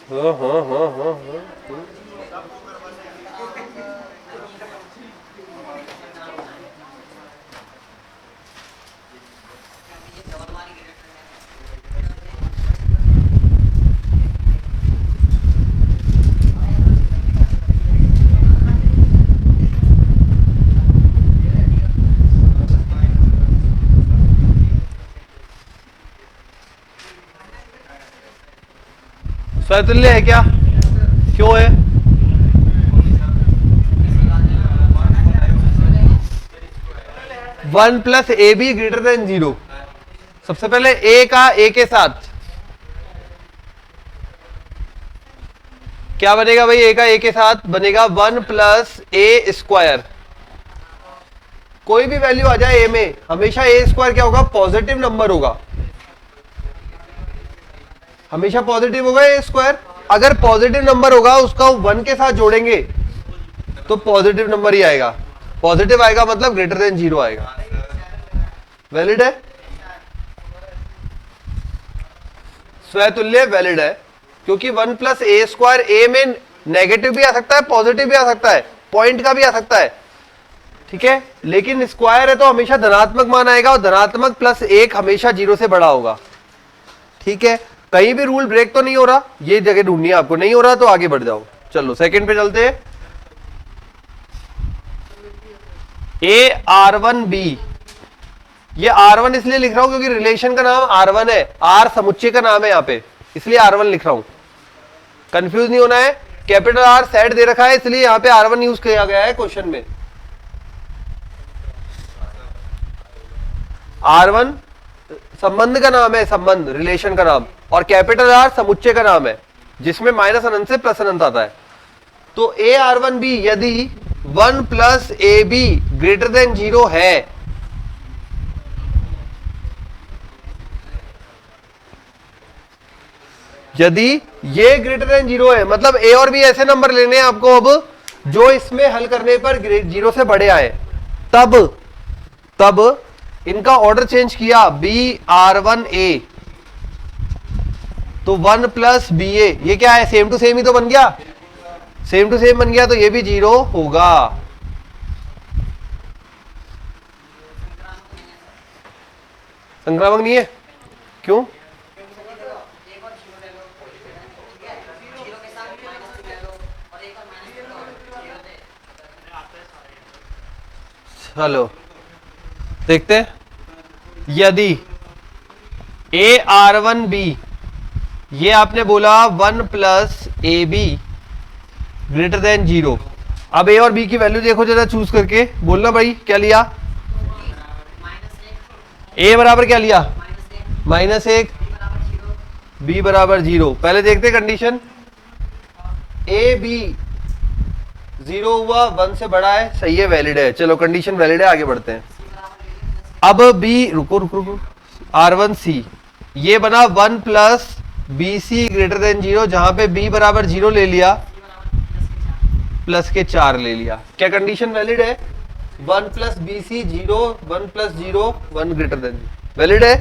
हाँ हाँ हाँ हाँ हाँ। स्वतुल्य है क्या? क्यों है? One plus A B greater than 0। सबसे पहले ए का ए के साथ क्या बनेगा भाई? ए का ए के साथ बनेगा 1 प्लस ए स्क्वायर। कोई भी वैल्यू आ जाए ए में, हमेशा ए स्क्वायर क्या होगा? पॉजिटिव नंबर होगा, हमेशा पॉजिटिव होगा ए स्क्वायर। अगर पॉजिटिव नंबर होगा उसका 1 के साथ जोड़ेंगे तो पॉजिटिव नंबर ही आएगा। पॉजिटिव आएगा मतलब ग्रेटर देन 0 आएगा। वैलिड है? स्वतुल्य वैलिड है क्योंकि 1 प्लस ए स्क्वायर ए में नेगेटिव भी आ सकता है, पॉजिटिव भी आ सकता है, पॉइंट का भी आ सकता है, ठीक है। लेकिन स्क्वायर है तो हमेशा धनात्मक मान आएगा और धनात्मक प्लस 1 हमेशा 0 से बड़ा होगा, ठीक है। कहीं भी रूल ब्रेक तो नहीं हो रहा, ये जगह ढूंढनी है आपको। नहीं हो रहा तो आगे बढ़ जाओ। चलो सेकंड पे चलते हैं। ए R1 B, ये R1 इसलिए लिख रहा हूं क्योंकि रिलेशन का नाम R1 है, R समुच्चय का नाम है यहां पे, इसलिए R1 लिख रहा हूं। कंफ्यूज नहीं होना है, कैपिटल R सेट दे रखा है इसलिए यहां पे R1 यूज किया गया है क्वेश्चन में। R1 संबंध का नाम है, संबंध रिलेशन का नाम, और कैपिटल R समुच्चय का नाम है जिसमें माइनस अनंत से प्लस अनंत आता है। तो ए R1 B यदि 1 plus A B greater than 0 है, यदि ये ग्रेटर देन 0 है, मतलब ए और बी ऐसे नंबर लेने हैं आपको अब जो इसमें हल करने पर 0 से बड़े आए, तब इनका ऑर्डर चेंज किया बी R1 A, तो 1 प्लस बी ए, ये क्या है? सेम टू सेम ही तो बन गया, सेम टू सेम बन गया, तो ये भी 0 होगा। संक्रामक नहीं है, क्यों? चलो देखते हैं, यदि ए आर वन बी, ये आपने बोला 1 plus A B greater than 0। अब ए और बी की वैल्यू देखो जरा, चूज करके बोलना भाई क्या लिया। ए बराबर क्या लिया, -1, बी बराबर 0। पहले देखते कंडीशन, ए बी 0 हुआ, 1 से बड़ा है, सही है, वैलिड है। चलो कंडीशन वैलिड है, आगे बढ़ते हैं। अब बी, रुको रुको रुको, R1 C ये बना 1 plus b c greater than 0, जहां पे बी बराबर 0 ले लिया, प्लस के 4 ले लिया। क्या कंडीशन वैलिड है? 1 plus b c 0, 1 plus 0 1 greater than, valid है।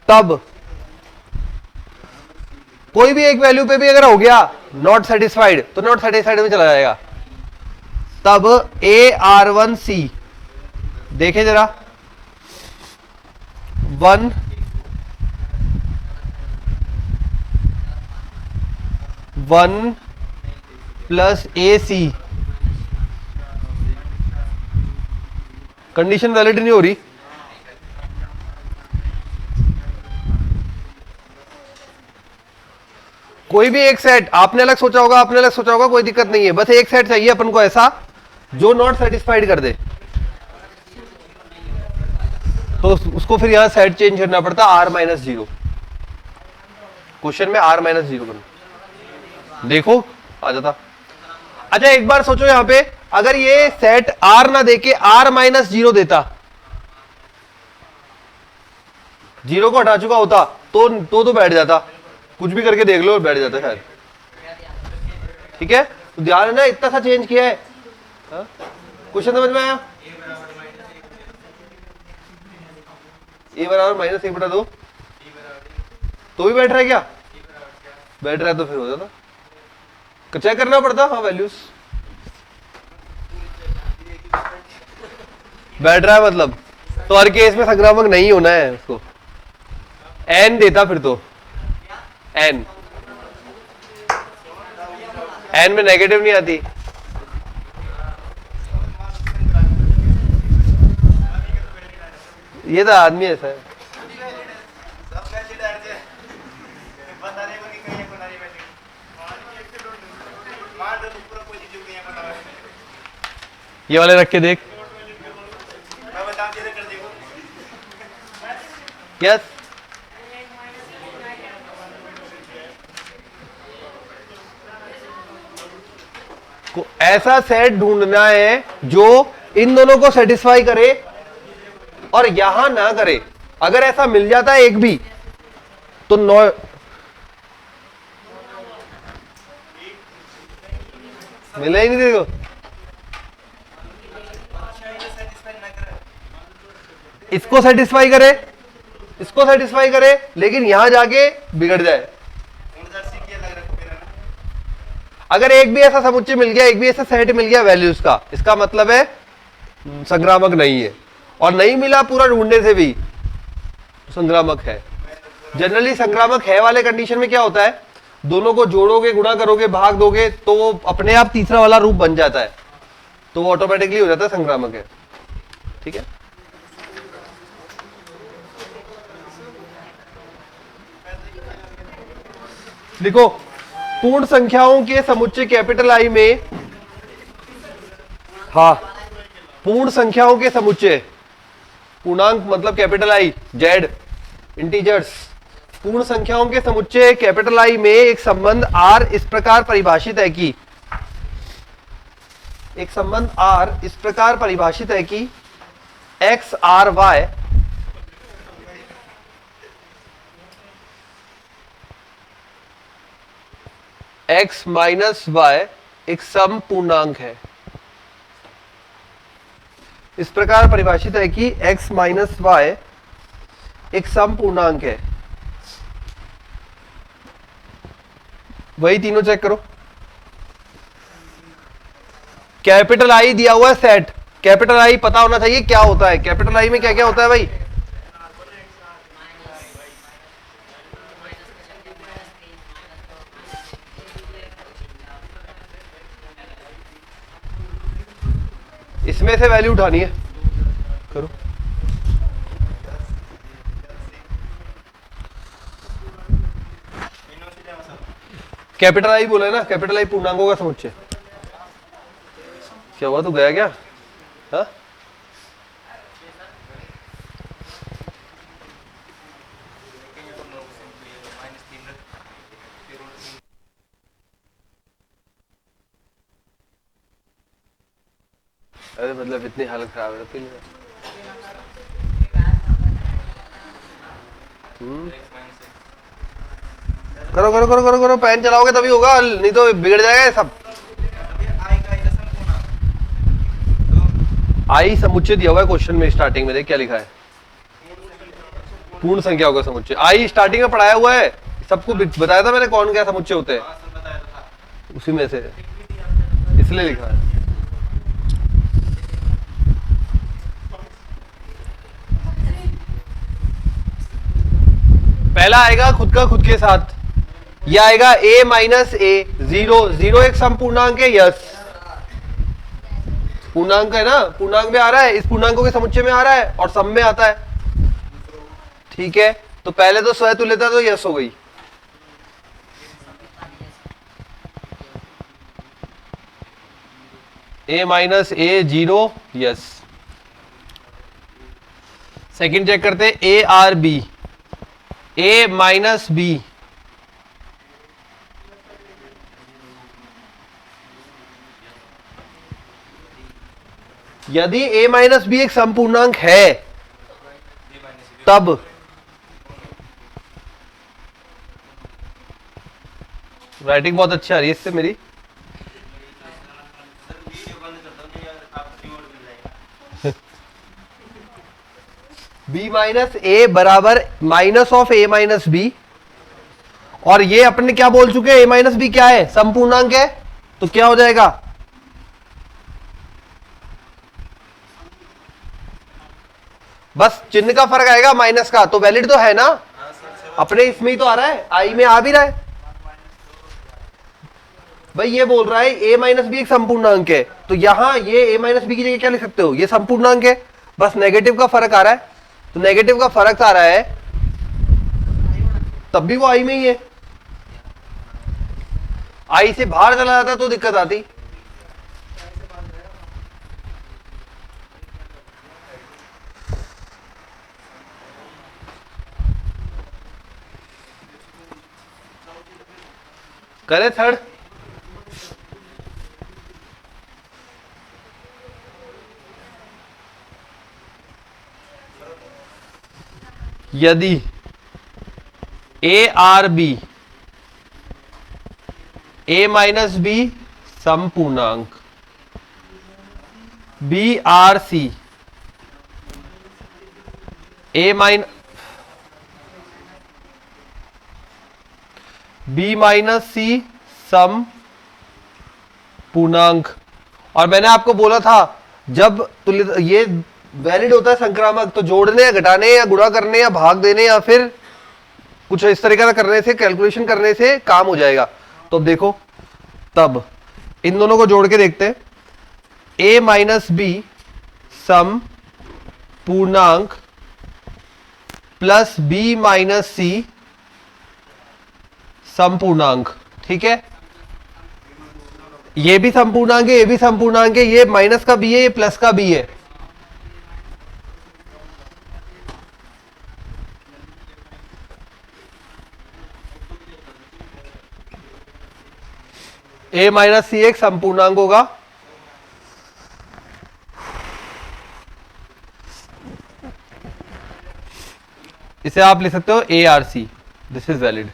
तब कोई भी एक वैल्यू पे भी अगर हो गया नॉट सेटिस्फाइड, तो नॉट सेटिस्फाइड में चला जाएगा। तब ए आर वन सी देखे जरा, 1 प्लस ए सी, कंडीशन वैलिड नहीं हो रही। कोई भी एक सेट, आपने अलग सोचा होगा, आपने अलग सोचा होगा, कोई दिक्कत नहीं है, बस एक सेट चाहिए अपन को ऐसा जो नॉट सेटिस्फाइड कर दे, तो उसको फिर यहां सेट चेंज करना पड़ता R-0। क्वेश्चन में R-0 करना, देखो आ जाता। अच्छा एक बार सोचो, यहां पे अगर ये सेट R ना देके R-0 देता, 0 को हटा चुका होता, तो बैठ जाता, कुछ भी करके देख लो, बैठ जाता शायद। ठीक है, तो ध्यान है ना, इतना सा चेंज किया है। क्वेश्चन समझ में आया? ए बराबर -1/2, तो भी बैठ रहा है क्या? बैठ रहा है तो फिर हो जाता, चेक करना पड़ता। हाँ वैल्यूज बैठ रहा है मतलब, तो हर केस में संक्रामक नहीं होना है उसको, एन देता फिर तो, एन में नेगेटिव नहीं आती। ये तो आदमी ऐसा है। ये वाले रख के देख, यस ऐसा सेट ढूंढना है जो इन दोनों को सेटिस्फाई करे और यहां ना करे। अगर ऐसा मिल जाता है एक भी, तो नौ मिला ही नहीं देखो। इसको सेटिस्फाई करे, इसको सेटिस्फाई करे, लेकिन यहां जाके बिगड़ जाए। अगर एक भी ऐसा समुच्चय मिल गया, एक भी ऐसा सेट मिल गया वैल्यूज का, इसका मतलब है संक्रामक नहीं है। और नहीं मिला पूरा ढूंढने से भी, संक्रामक है। जनरली संक्रामक है वाले कंडीशन में क्या होता है, दोनों को जोड़ोगे, गुणा करोगे, भाग दोगे, तो वो अपने आप तीसरा वाला रूप बन जाता है, तो वो ऑटोमेटिकली हो जाता है संक्रामक है। ठीक है, देखो पूर्ण संख्याओं के समुच्चय कैपिटल आई में, हाँ पूर्ण संख्याओं के समुच्चय, पूर्णांक मतलब कैपिटल आई, जेड इंटीजर्स, पूर्ण संख्याओं के समुच्चय कैपिटल आई में एक संबंध R इस प्रकार परिभाषित है कि, एक संबंध R इस प्रकार परिभाषित है कि x R y x minus y एक सम पूर्णांक है। इस प्रकार परिभाषित है कि x माइनस y एक सम पूर्णांक है। वही तीनों चेक करो। कैपिटल आई दिया हुआ है सेट, कैपिटल आई पता होना चाहिए क्या होता है। कैपिटल आई में क्या क्या होता है भाई? इसमें से वैल्यू उठानी है, करो। कैपिटल आई बोला है ना, कैपिटल आई पूर्णांकों का समुच्चय। क्या हुआ, तू गया क्या? हाँ, अरे मतलब इतनी हालत खराब है तो करो करो करो करो करो, पेन चलाओगे तभी होगा, नहीं तो बिगड़ जाएगा ये सब। आई समुच्चय दिया हुआ है क्वेश्चन में, स्टार्टिंग में देख क्या लिखा है, पूर्ण संख्याओं का समुच्चय। आई स्टार्टिंग में पढ़ाया हुआ है, सबको बताया था मैंने कौन क्या समुच्चय होते हैं, उसी में से इसलिए लिखा है। पहला आएगा खुद का खुद के साथ, यह आएगा a minus a, zero, zero एक संपूर्णांक है, यस पूर्णांक है ना, पूर्णांक में आ रहा है, इस पूर्णांकों के समुच्चय में आ रहा है और सम में आता है, ठीक है। तो पहले तो स्वतुल्यता तो यस हो गई, a minus a zero yes. Second check करते हैं, a R B, A minus b, यदि a माइनस बी एक संपूर्णांक है तब राइटिंग बहुत अच्छी आ रही है इससे मेरी। b माइनस ए बराबर minus of a minus b, और ये अपने क्या बोल चुके हैं, a माइनस बी क्या है, संपूर्णांक है, तो क्या हो जाएगा, बस चिन्ह का फर्क आएगा माइनस का, तो वैलिड तो है ना, अपने इसमें ही तो आ रहा है, आई में आ भी रहा है भाई। ये बोल रहा है ए माइनस बी एक संपूर्णांक है, तो यहां ये ए माइनस बी की जगह क्या लिख सकते हो, ये संपूर्णांक है, बस नेगेटिव का फर्क आ रहा है, तो नेगेटिव का फर्क आ रहा है तब भी वो आई में ही है, आई से बाहर चला जाता तो दिक्कत आती। करे थर्ड, यदि A R B, A minus B समपूर्णांक, B R C, A minus B minus C सम पूर्णांक, और मैंने आपको बोला था जब तुल्य ये वैलिड होता है संक्रामक, तो जोड़ने या घटाने या गुणा करने या भाग देने या फिर कुछ इस तरीके का करने से, कैलकुलेशन करने से काम हो जाएगा। तो अब देखो, तब इन दोनों को जोड़ के देखते हैं, a माइनस बी सम पूर्णांक प्लस b माइनस सी संपूर्णांक, ठीक है, ये भी संपूर्णांक है, ये भी संपूर्णांक है, ये माइनस का b है, ये प्लस का b है, a माइनस सी एक संपूर्णांक होगा, इसे आप लिख सकते हो a R c, this is valid.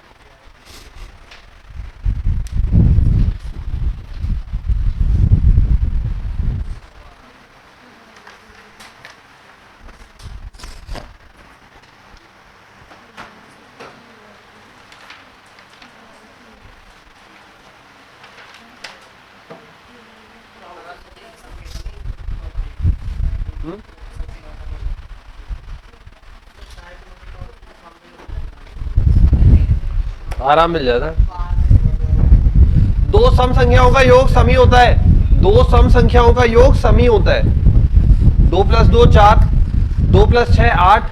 आराम मिल जाता है। दो सम संख्याओं का योग सम ही होता है, दो सम संख्याओं का योग सम ही होता है। 2 + 2 4, 2 + 6 8,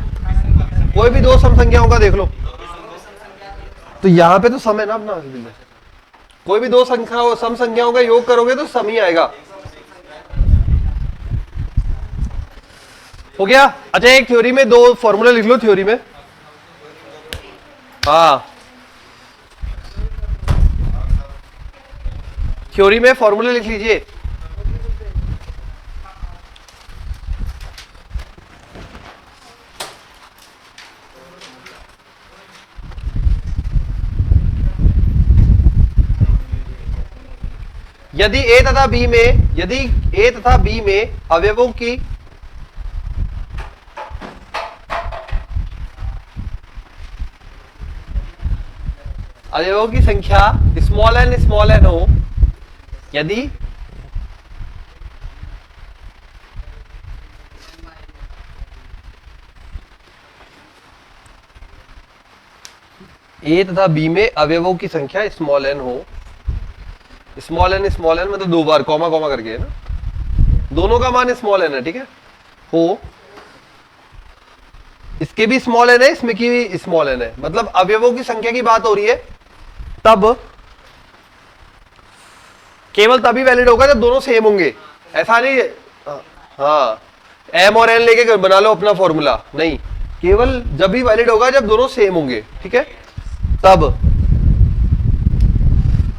कोई भी दो सम संख्याओं का देख लो। तो यहां पे तो सम है ना अपना, कोई भी दो संख्या सम संख्याओं का योग करोगे तो सम ही आएगा। हो गया। अच्छा एक थ्योरी में दो फॉर्मूला लिख लो थ्योरी में। हाँ थ्योरी में फॉर्मूले लिख लीजिए। यदि ए तथा बी में, यदि ए तथा बी में अवयवों की संख्या स्मॉल एन हो, यदि ए तथा बी में अवयवों की संख्या स्मॉल एन हो, स्मॉल एन मतलब दो बार कॉमा कॉमा करके है ना, दोनों का मान स्मॉल एन है, ठीक है, हो, इसके भी स्मॉल एन है, इसमें की भी स्मॉल एन है, मतलब अवयवों की संख्या की बात हो रही है, तब केवल तभी वैलिड होगा जब दोनों सेम होंगे। ऐसा नहीं हाँ एम और एन लेके बना लो अपना फॉर्मूला, नहीं, केवल जब भी वैलिड होगा जब दोनों सेम होंगे, ठीक है। तब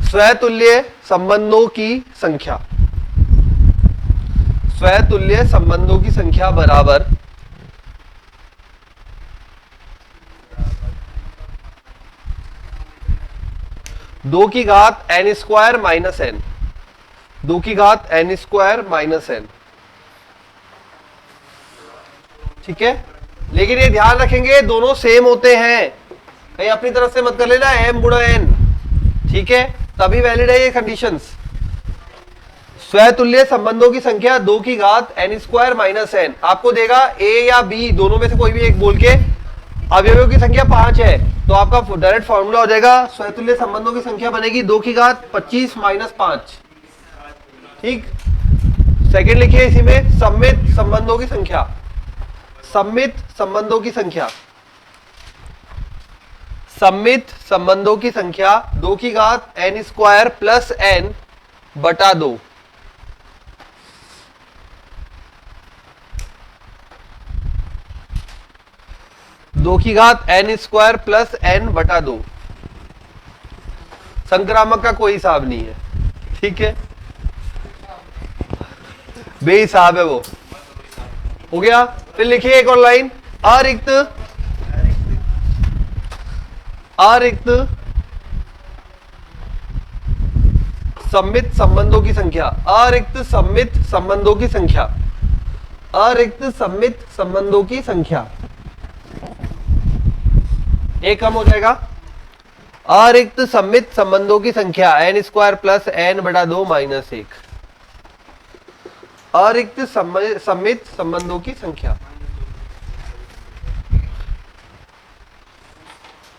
स्वतुल्य संबंधों की संख्या, स्वतुल्य संबंधों की संख्या बराबर दो की घात n स्क्वायर माइनस एन, 2 की घात n स्क्वायर माइनस एन, ठीक है। लेकिन ये ध्यान रखेंगे दोनों सेम होते हैं, कहीं अपनी तरफ से मत कर लेना m गुणा n, ठीक है, तभी वैलिड है ये कंडीशंस। स्वतुल्य संबंधों की संख्या 2 की घात n स्क्वायर माइनस एन आपको देगा a या b दोनों में से कोई भी एक बोल के, अवयवों की संख्या 5 है, तो आपका डायरेक्ट फॉर्मूला हो जाएगा स्वतुल्य संबंधों की संख्या बनेगी 2 की घात 25 माइनस 5, ठीक। सेकंड लिखिए इसी में सममित संबंधों की संख्या, सममित संबंधों की संख्या, सममित संबंधों की संख्या 2 की घात n स्क्वायर प्लस n बटा 2, दो की घात n स्क्वायर प्लस n बटा 2, संक्रामक का कोई हिसाब नहीं है, ठीक है, बेहिसाब है वो। हो गया। फिर लिखिए एक और लाइन, अरिक्त अरिक्त सममित संबंधों की संख्या, अरिक्त सममित संबंधों की संख्या, अरिक्त सममित संबंधों की संख्या, एक कम हो जाएगा, अरिक्त सममित संबंधों की संख्या n स्क्वायर प्लस n बटा 2 माइनस 1, अरिक्त सममित संबंधों की संख्या,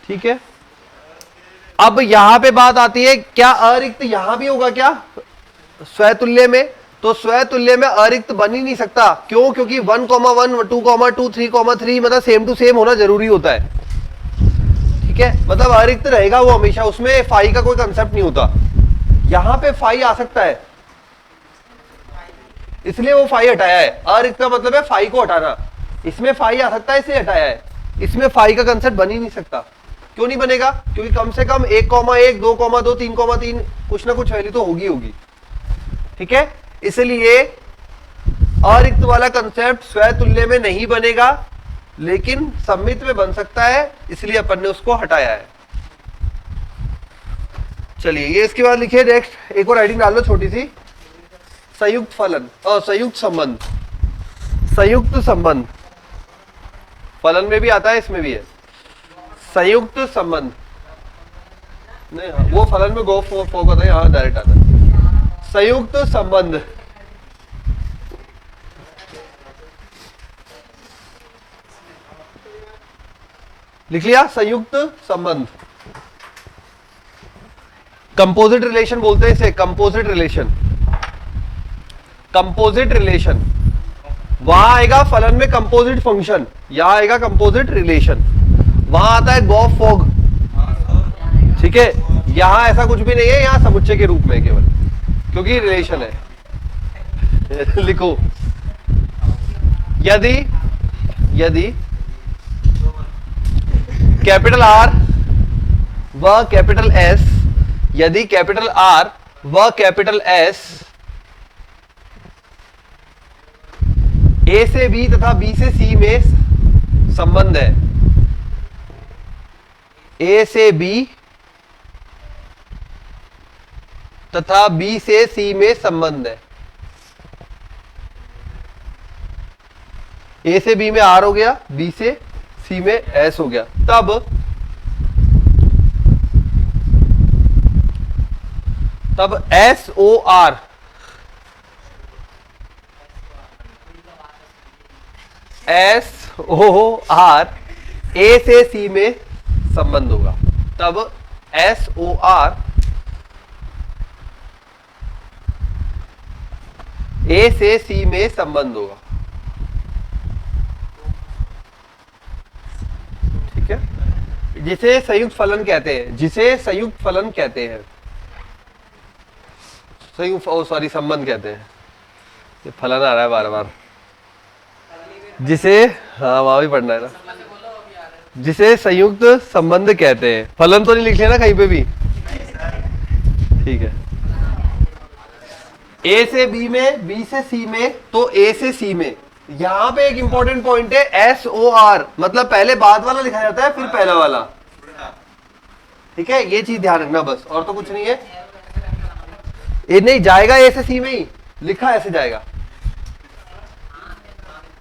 ठीक है। अब यहां पे बात आती है, क्या अरिक्त यहां भी होगा क्या स्वतुल्य में? तो स्वतुल्य में अरिक्त बन ही नहीं सकता, क्यों? क्योंकि 1, 1, 2, 2, 3, 3 मतलब सेम टू सेम होना जरूरी होता है, ठीक है, मतलब अरिक्त रहेगा वो हमेशा, उसमें फाई का कोई कंसेप्ट नहीं होता। यहां पे फाई आ सकता है, इसलिए वो फाई हटाया है, अरिक्त का मतलब है फाई को हटाना, इसमें फाई आ सकता है इसलिए हटाया है, इसमें फाई का कंसेप्ट बन ही नहीं सकता। क्यों नहीं बनेगा? क्योंकि कम से कम 1, 1, 2, 2, 3, 3 कुछ ना कुछ वैल्यू तो होगी, ठीक है। इसलिए अरिक्त वाला कंसेप्ट स्वतुल्य में नहीं बनेगा, लेकिन सममित में बन सकता है, इसलिए अपन ने उसको हटाया है। चलिए ये इसके बाद लिखिए नेक्स्ट, एक और राइटिंग डाल लो छोटी सी, संयुक्त फलन और संयुक्त संबंध, संयुक्त संबंध फलन में भी आता है, इसमें भी है संयुक्त संबंध, नहीं वो फलन में गो फोक होता है, यहाँ डायरेक्ट आता है संयुक्त संबंध। लिख लिया संयुक्त संबंध, कंपोजिट रिलेशन बोलते हैं इसे, कंपोजिट रिलेशन, कंपोजिट रिलेशन वहां आएगा फलन में कंपोजिट फंक्शन, यहां आएगा कंपोजिट रिलेशन, वहां आता है गॉफ फॉग, ठीक है। यहां ऐसा कुछ भी नहीं है, यहां समुच्चय के रूप में केवल, क्योंकि रिलेशन है। लिखो, यदि कैपिटल आर व कैपिटल एस, यदि कैपिटल आर व कैपिटल एस ए से बी तथा बी से सी में संबंध है, ए से बी तथा बी से सी में संबंध है, ए से बी में आर हो गया, बी से सी में एस हो गया, तब एस ओ आर ए से सी में संबंध होगा, तब एस ओ आर ए से सी में संबंध होगा, ठीक है। जिसे संयुक्त फलन कहते हैं, जिसे संयुक्त फलन कहते हैं, संयुक्त सॉरी संबंध कहते हैं, ये फलन आ रहा है बार बार, जिसे हाँ वहां भी पढ़ना है ना, जिसे संयुक्त संबंध कहते हैं। फलन तो नहीं लिख लेना कहीं पे भी, ठीक है। ए से बी में, बी से सी में, तो ए से सी में, यहां पे एक इंपॉर्टेंट पॉइंट है एस ओ आर, मतलब पहले बाद वाला लिखा जाता है फिर पहला वाला, ठीक है। ये चीज ध्यान रखना बस, और तो कुछ नहीं है। ये नहीं जाएगा ए से सी में ही, लिखा ऐसे जाएगा,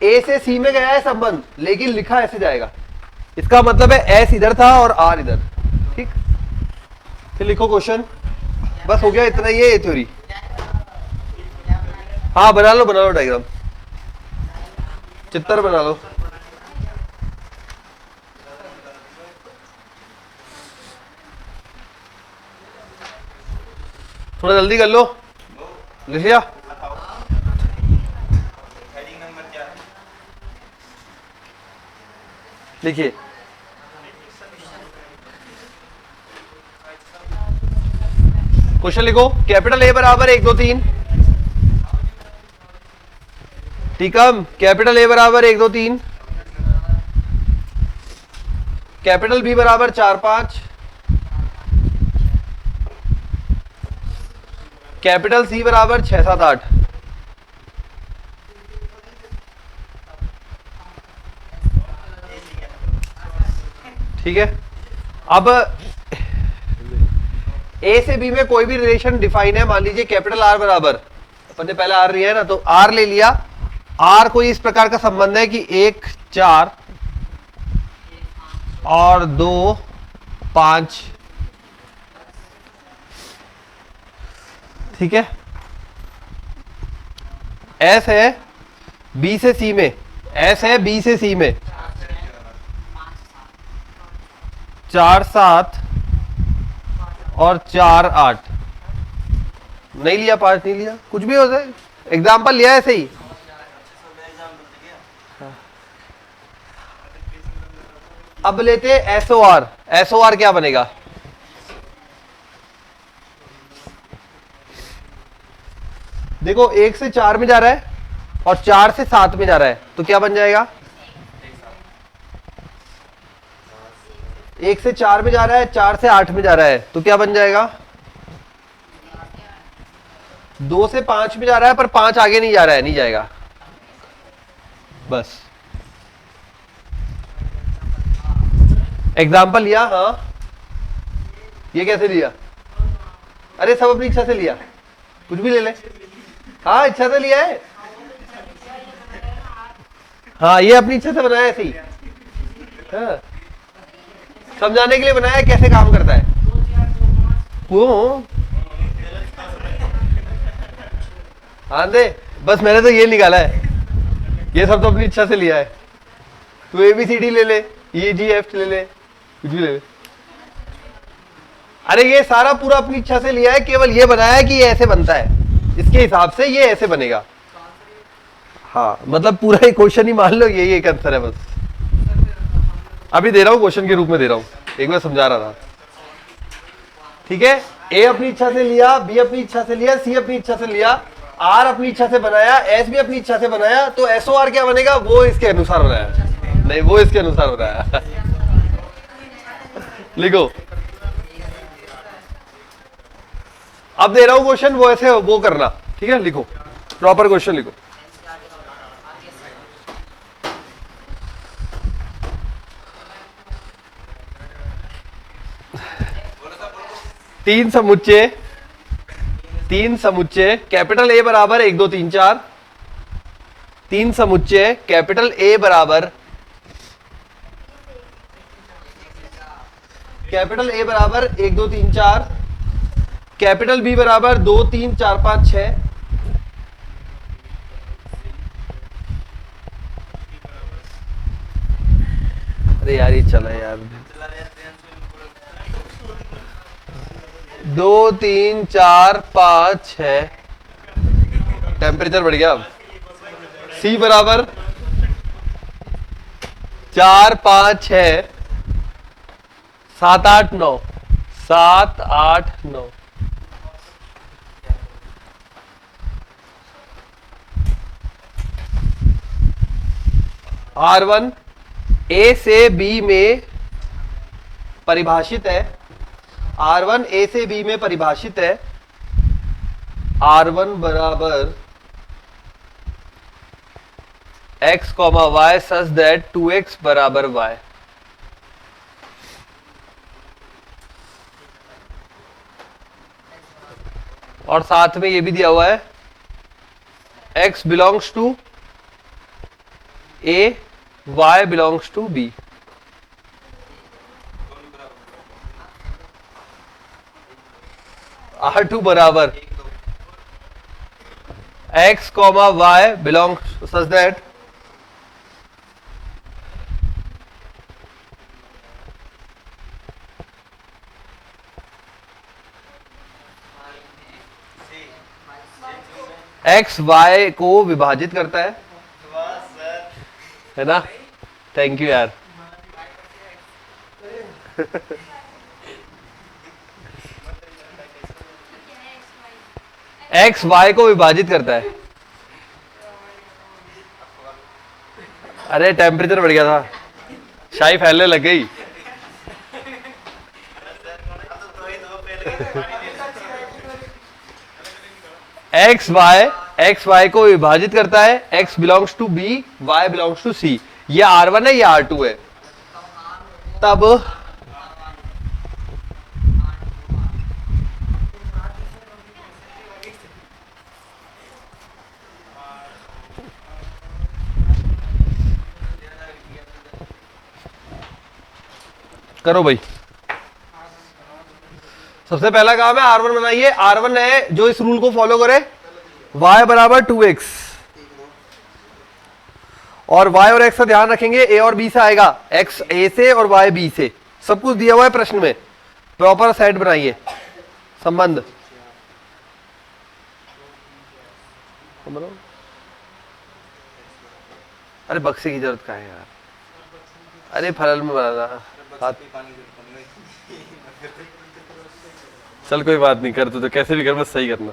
ए से सी में गया है संबंध, लेकिन लिखा ऐसे जाएगा, इसका मतलब है एस इधर था और आर इधर, ठीक। फिर लिखो क्वेश्चन, बस हो गया इतना ही है ये थ्योरी। हाँ बना लो डायग्राम, चित्र बना लो। थोड़ा जल्दी कर लो, लिख लिया। लिखिए, क्वेश्चन लिखो, कैपिटल ए बराबर 1 2 3, ठीक है। कैपिटल ए बराबर 1 2 3, कैपिटल बी बराबर 4 5, कैपिटल सी बराबर 6 7 8, ठीक है। अब ए से बी में कोई भी रिलेशन डिफाइन है, मान लीजिए कैपिटल आर बराबर, अपन ने पहले आर लिया है ना, तो आर ले लिया, आर कोई इस प्रकार का संबंध है कि 1 4 और 2 5, ठीक है। एस है बी से सी में, एस है बी से सी में 4 7 और 4 8, नहीं लिया 5 नहीं लिया, कुछ भी हो जाए, एग्जाम्पल लिया ऐसे ही। अब लेते हैं एसओ आर, एसओ आर क्या बनेगा, देखो 1 से 4 में जा रहा है और 4 से 7 में जा रहा है, तो क्या बन जाएगा, 1 से 4 में जा रहा है, 4 से 8 में जा रहा है, तो क्या बन जाएगा, 2 से 5 में जा रहा है पर 5 आगे नहीं जा रहा है, नहीं जाएगा, बस एग्जाम्पल लिया। हाँ ये कैसे लिया, अरे सब अपनी इच्छा से लिया, कुछ भी ले ले, हाँ इच्छा से लिया है, हाँ ये अपनी इच्छा से बनाया ऐसे ही, हाँ समझाने के लिए बनाया है कैसे काम करता है वो, हाँ दे बस, मैंने तो ये निकाला है, ये सब तो अपनी इच्छा से लिया है, तू ABCD ले ले, EGF ले ले, कुछ भी ले ले, अरे ये सारा पूरा अपनी इच्छा से लिया है, केवल ये बनाया है कि ये ऐसे बनता है, इसके हिसाब से ये ऐसे बनेगा, हाँ मतलब पूरा ही क्वेश्चन ही मान लो यही एक आंसर है बस। अभी दे रहा हूँ क्वेश्चन के रूप में दे रहा हूँ, एक बार समझा रहा था। ठीक है, ए अपनी इच्छा से लिया, बी अपनी इच्छा से लिया, सी अपनी इच्छा से लिया, आर अपनी इच्छा से बनाया, एस भी अपनी इच्छा से बनाया, तो एसओ आर क्या बनेगा? वो इसके अनुसार बनाया, नहीं वो इसके अनुसार बनाया। लिखो, अब दे रहा हूं क्वेश्चन, वो ऐसे वो करना, ठीक है? लिखो, प्रॉपर क्वेश्चन लिखो। तीन समुच्चय कैपिटल ए बराबर 1 2 3 4, तीन समुच्चय कैपिटल ए बराबर 1 2 3 4, कैपिटल बी बराबर 2 3 4 5 6, अरे यार ये चला यार, 2 3 4 5 6, टेम्परेचर बढ़ गया। अब सी बराबर 4 5 6 7 8 9, 7 8 9, R1 ए से बी में परिभाषित है, R1 ए से बी में परिभाषित है, R1 बराबर x comma y such that 2x बराबर y। और साथ में ये भी दिया हुआ है x belongs to A, y belongs to B। R2 बराबर x comma y belongs such that x y को विभाजित करता है ना? थैंक यू यार। x y को विभाजित करता है। अरे टेम्परेचर बढ़ गया था, शाही फैलने लग गई। एक्स वाई को विभाजित करता है, x belongs to B, y belongs to C. ये R1 है, ये R2 है। तब करो भाई, सबसे पहला काम है R1 बनाइए। R1 है जो इस रूल को फॉलो करे, y बराबर 2x, और y और x का ध्यान रखेंगे, a और b से आएगा, x a से और y b से। सब कुछ दिया हुआ है प्रश्न में, प्रॉपर सेट बनाइए संबंध। अरे बक्से की जरूरत क्या है यार? अरे फरल में बनाना हाथ। चल कोई बात नहीं, कर तो कैसे भी कर, बस सही करना।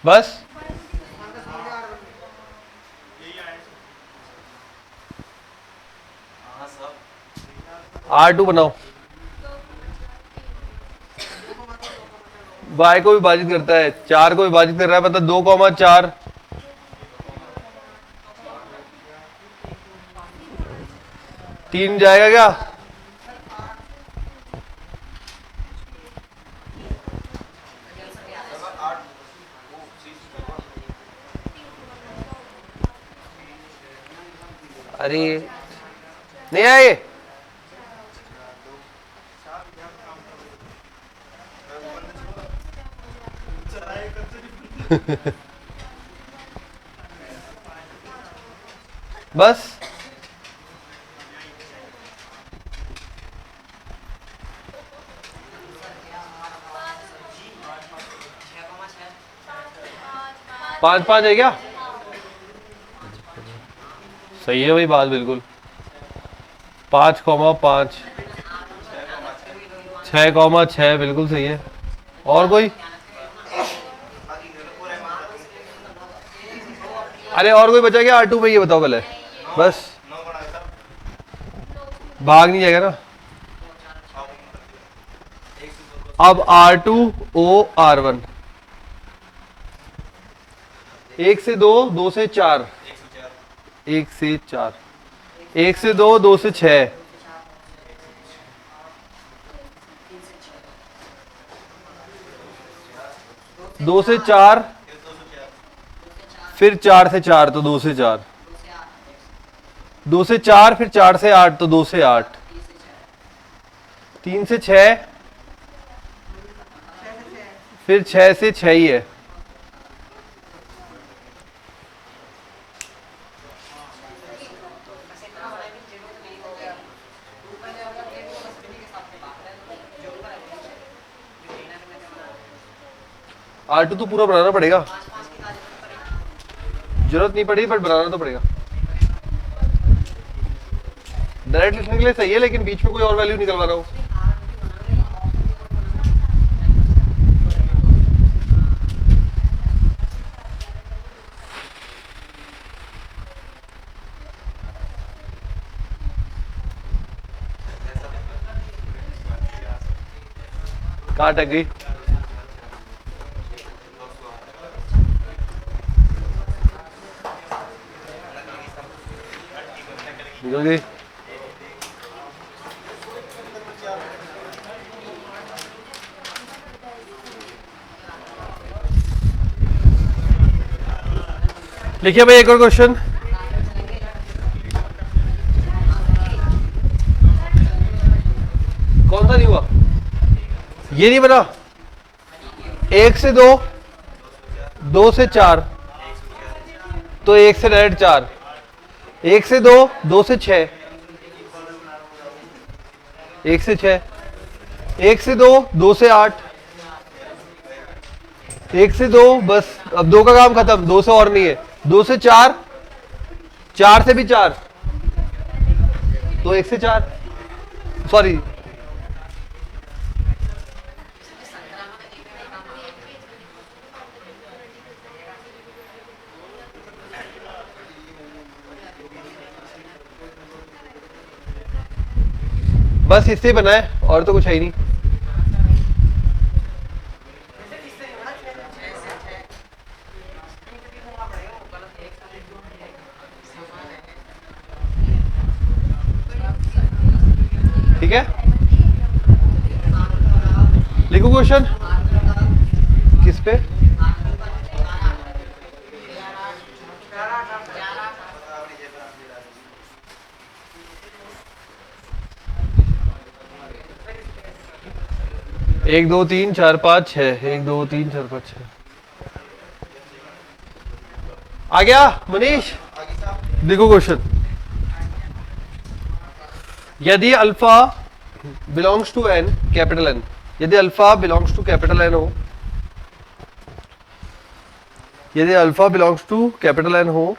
बस R2 बनाओ, y को विभाजित करता है, 4 को विभाजित कर रहा है, मतलब 2 4 3 जाएगा क्या? अरे नहीं आए। बस पांच पांच है क्या? सही है भाई बात बिल्कुल। 5,5 6,6 बिल्कुल सही है। और कोई? अरे और कोई बचा क्या R2 में, ये बताओ पहले। बस भाग नहीं जाएगा ना। अब R2 O R1, 1 से 2, 2 से 4, 1 से 4, 1 से 2, 2 से 6, 2 से 4, फिर 4 से 4 तो 2 से 4, 2 से 4, फिर 4 से 8 तो 2 से 8, 3 से 6, फिर 6 से 6 ही है। R2 तो पूरा बनाना पड़ेगा, जरूरत नहीं पड़ी बट बनाना तो पड़ेगा। डायरेक्ट लिखने के लिए सही है, लेकिन बीच में कोई और वैल्यू निकलवा रहा हूं। कहाँ अटक गई? निकल गई। लिखिए भाई एक और क्वेश्चन। कौन सा नहीं हुआ? ये नहीं बना। 1 से 2, 2 से 4, तो 1 से डायरेक्ट 4, 1 से 2, 2 से 6, 1 से 6, 1 से 2, 2 से 8, 1 से 2, बस अब 2 का काम खत्म, 2 से और नहीं है। 2 से 4, 4 से भी 4, तो 1 से 4, सॉरी बस इससे ही बना है और तो कुछ है ही नहीं। ठीक है, लिखो क्वेश्चन। किस पे? एक दो तीन चार पाँच छः, 1 2 3 4 5 6। आ गया मनीष? देखो क्वेश्चन। यदि alpha belongs to N, capital N, यदि alpha belongs to capital N हो, यदि alpha belongs to capital N हो,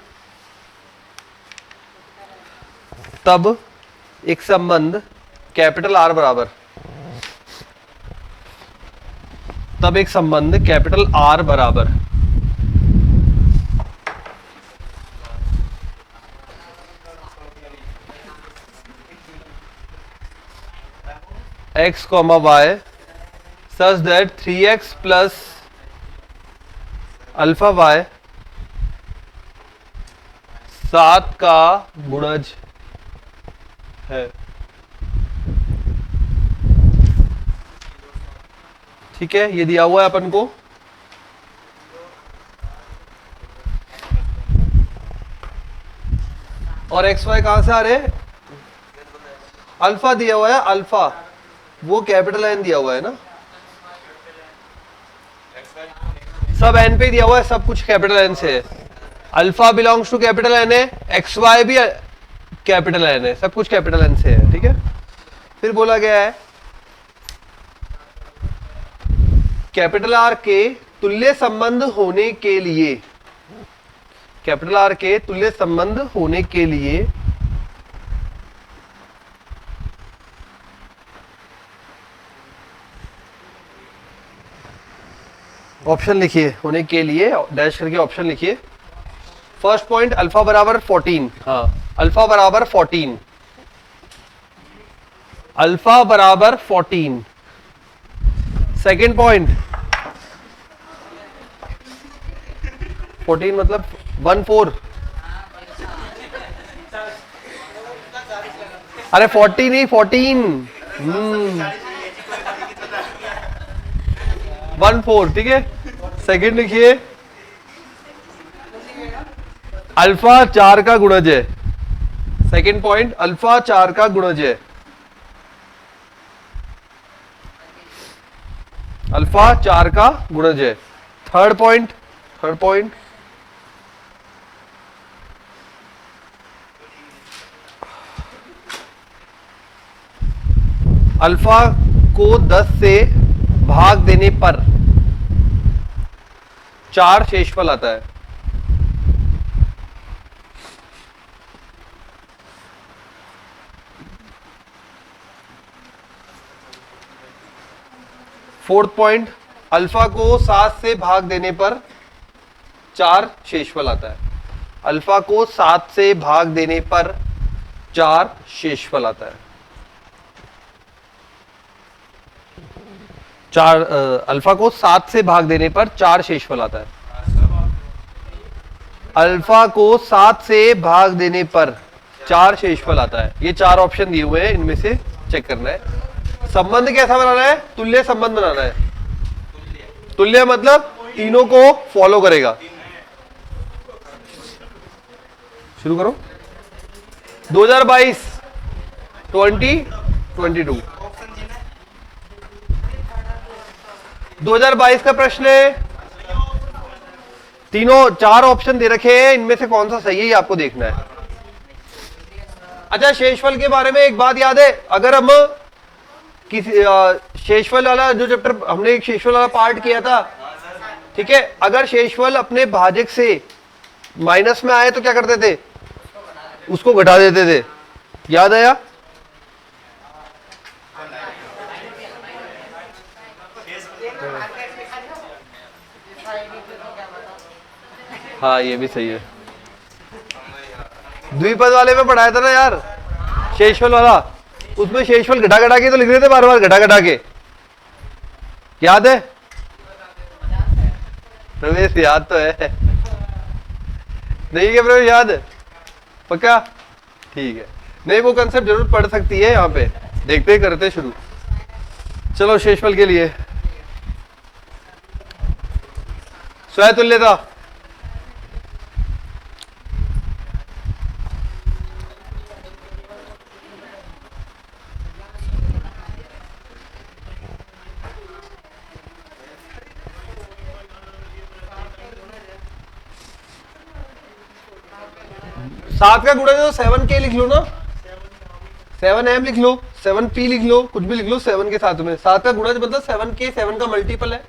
तब एक संबंध कैपिटल आर बराबर, तब एक संबंध कैपिटल आर बराबर x, y such that 3x plus alpha y 7 का गुणज है। ठीक है, ये दिया हुआ है अपन को। और एक्स वाई कहां से आ रहे हैं? अल्फा दिया हुआ है, अल्फा वो कैपिटल एन दिया हुआ है ना, सब एन पे दिया हुआ है, सब कुछ कैपिटल एन से है। Alpha belongs to capital N है, एक्स वाई भी कैपिटल एन है, सब कुछ कैपिटल एन से है। ठीक है, फिर बोला गया है कैपिटल आर के तुल्य संबंध होने के लिए, कैपिटल आर के तुल्य संबंध होने के लिए ऑप्शन लिखिए, होने के लिए डैश करके ऑप्शन लिखिए। फर्स्ट पॉइंट अल्फा बराबर 14, हाँ अल्फा बराबर 14, अल्फा बराबर 14। सेकेंड पॉइंट 14 मतलब 14, अरे 40 नहीं 14, 14। ठीक है, सेकेंड लिखिए अल्फा 4 का गुणज है। सेकेंड पॉइंट अल्फा 4 का गुणज है, अल्फा 4 का गुणज है। थर्ड पॉइंट अल्फा को 10 से भाग देने पर 4 शेषफल आता है। फोर्थ पॉइंट अल्फा को 7 से भाग देने पर 4 शेषफल आता है। अल्फा को 7 से भाग देने पर 4 शेषफल आता है। अल्फा को 7 से भाग देने पर 4 शेषफल आता है। अल्फा को 7 से भाग देने पर 4 शेषफल आता है। ये 4 ऑप्शन दिए हुए हैं, इनमें से चेक करना है। संबंध कैसा बनाना है? तुल्य संबंध बनाना है। तुल्य मतलब तीनों को फॉलो करेगा। शुरू करो। 2022 2022 2022 का प्रश्न है। तीनों 4 ऑप्शन दे रखे हैं, इनमें से कौन सा सही है आपको देखना है। अच्छा, शेषफल के बारे में एक बात याद है, अगर हम किसी शेषफल वाला जो चैप्टर हमने एक शेषफल वाला पार्ट किया था, ठीक है, अगर शेषफल अपने भाजक से माइनस में आए तो क्या करते थे? उसको घटा देते थे। याद आया? हाँ, ये भी सही है। द्विपद वाले में पढ़ाया था ना यार, शेषफल वाला, उसमें शेषफल घटा घटा के तो लिख रहे थे, बार बार घटा घटा के। याद है प्रवेश? याद तो है। नहीं क्या प्रवेश याद? पक्का? ठीक है। नहीं, वो कंसेप्ट जरूर पढ़ सकती है, यहाँ पे देखते ही करते शुरू। चलो शेषफल के लिए स्वतुल्यता। सात का गुणा जो 7k लिख लो ना, 7m लिख लो, 7p लिख लो, कुछ भी लिख लो 7 के साथ में। 7 का गुणा मतलब 7k, 7 का मल्टीपल है,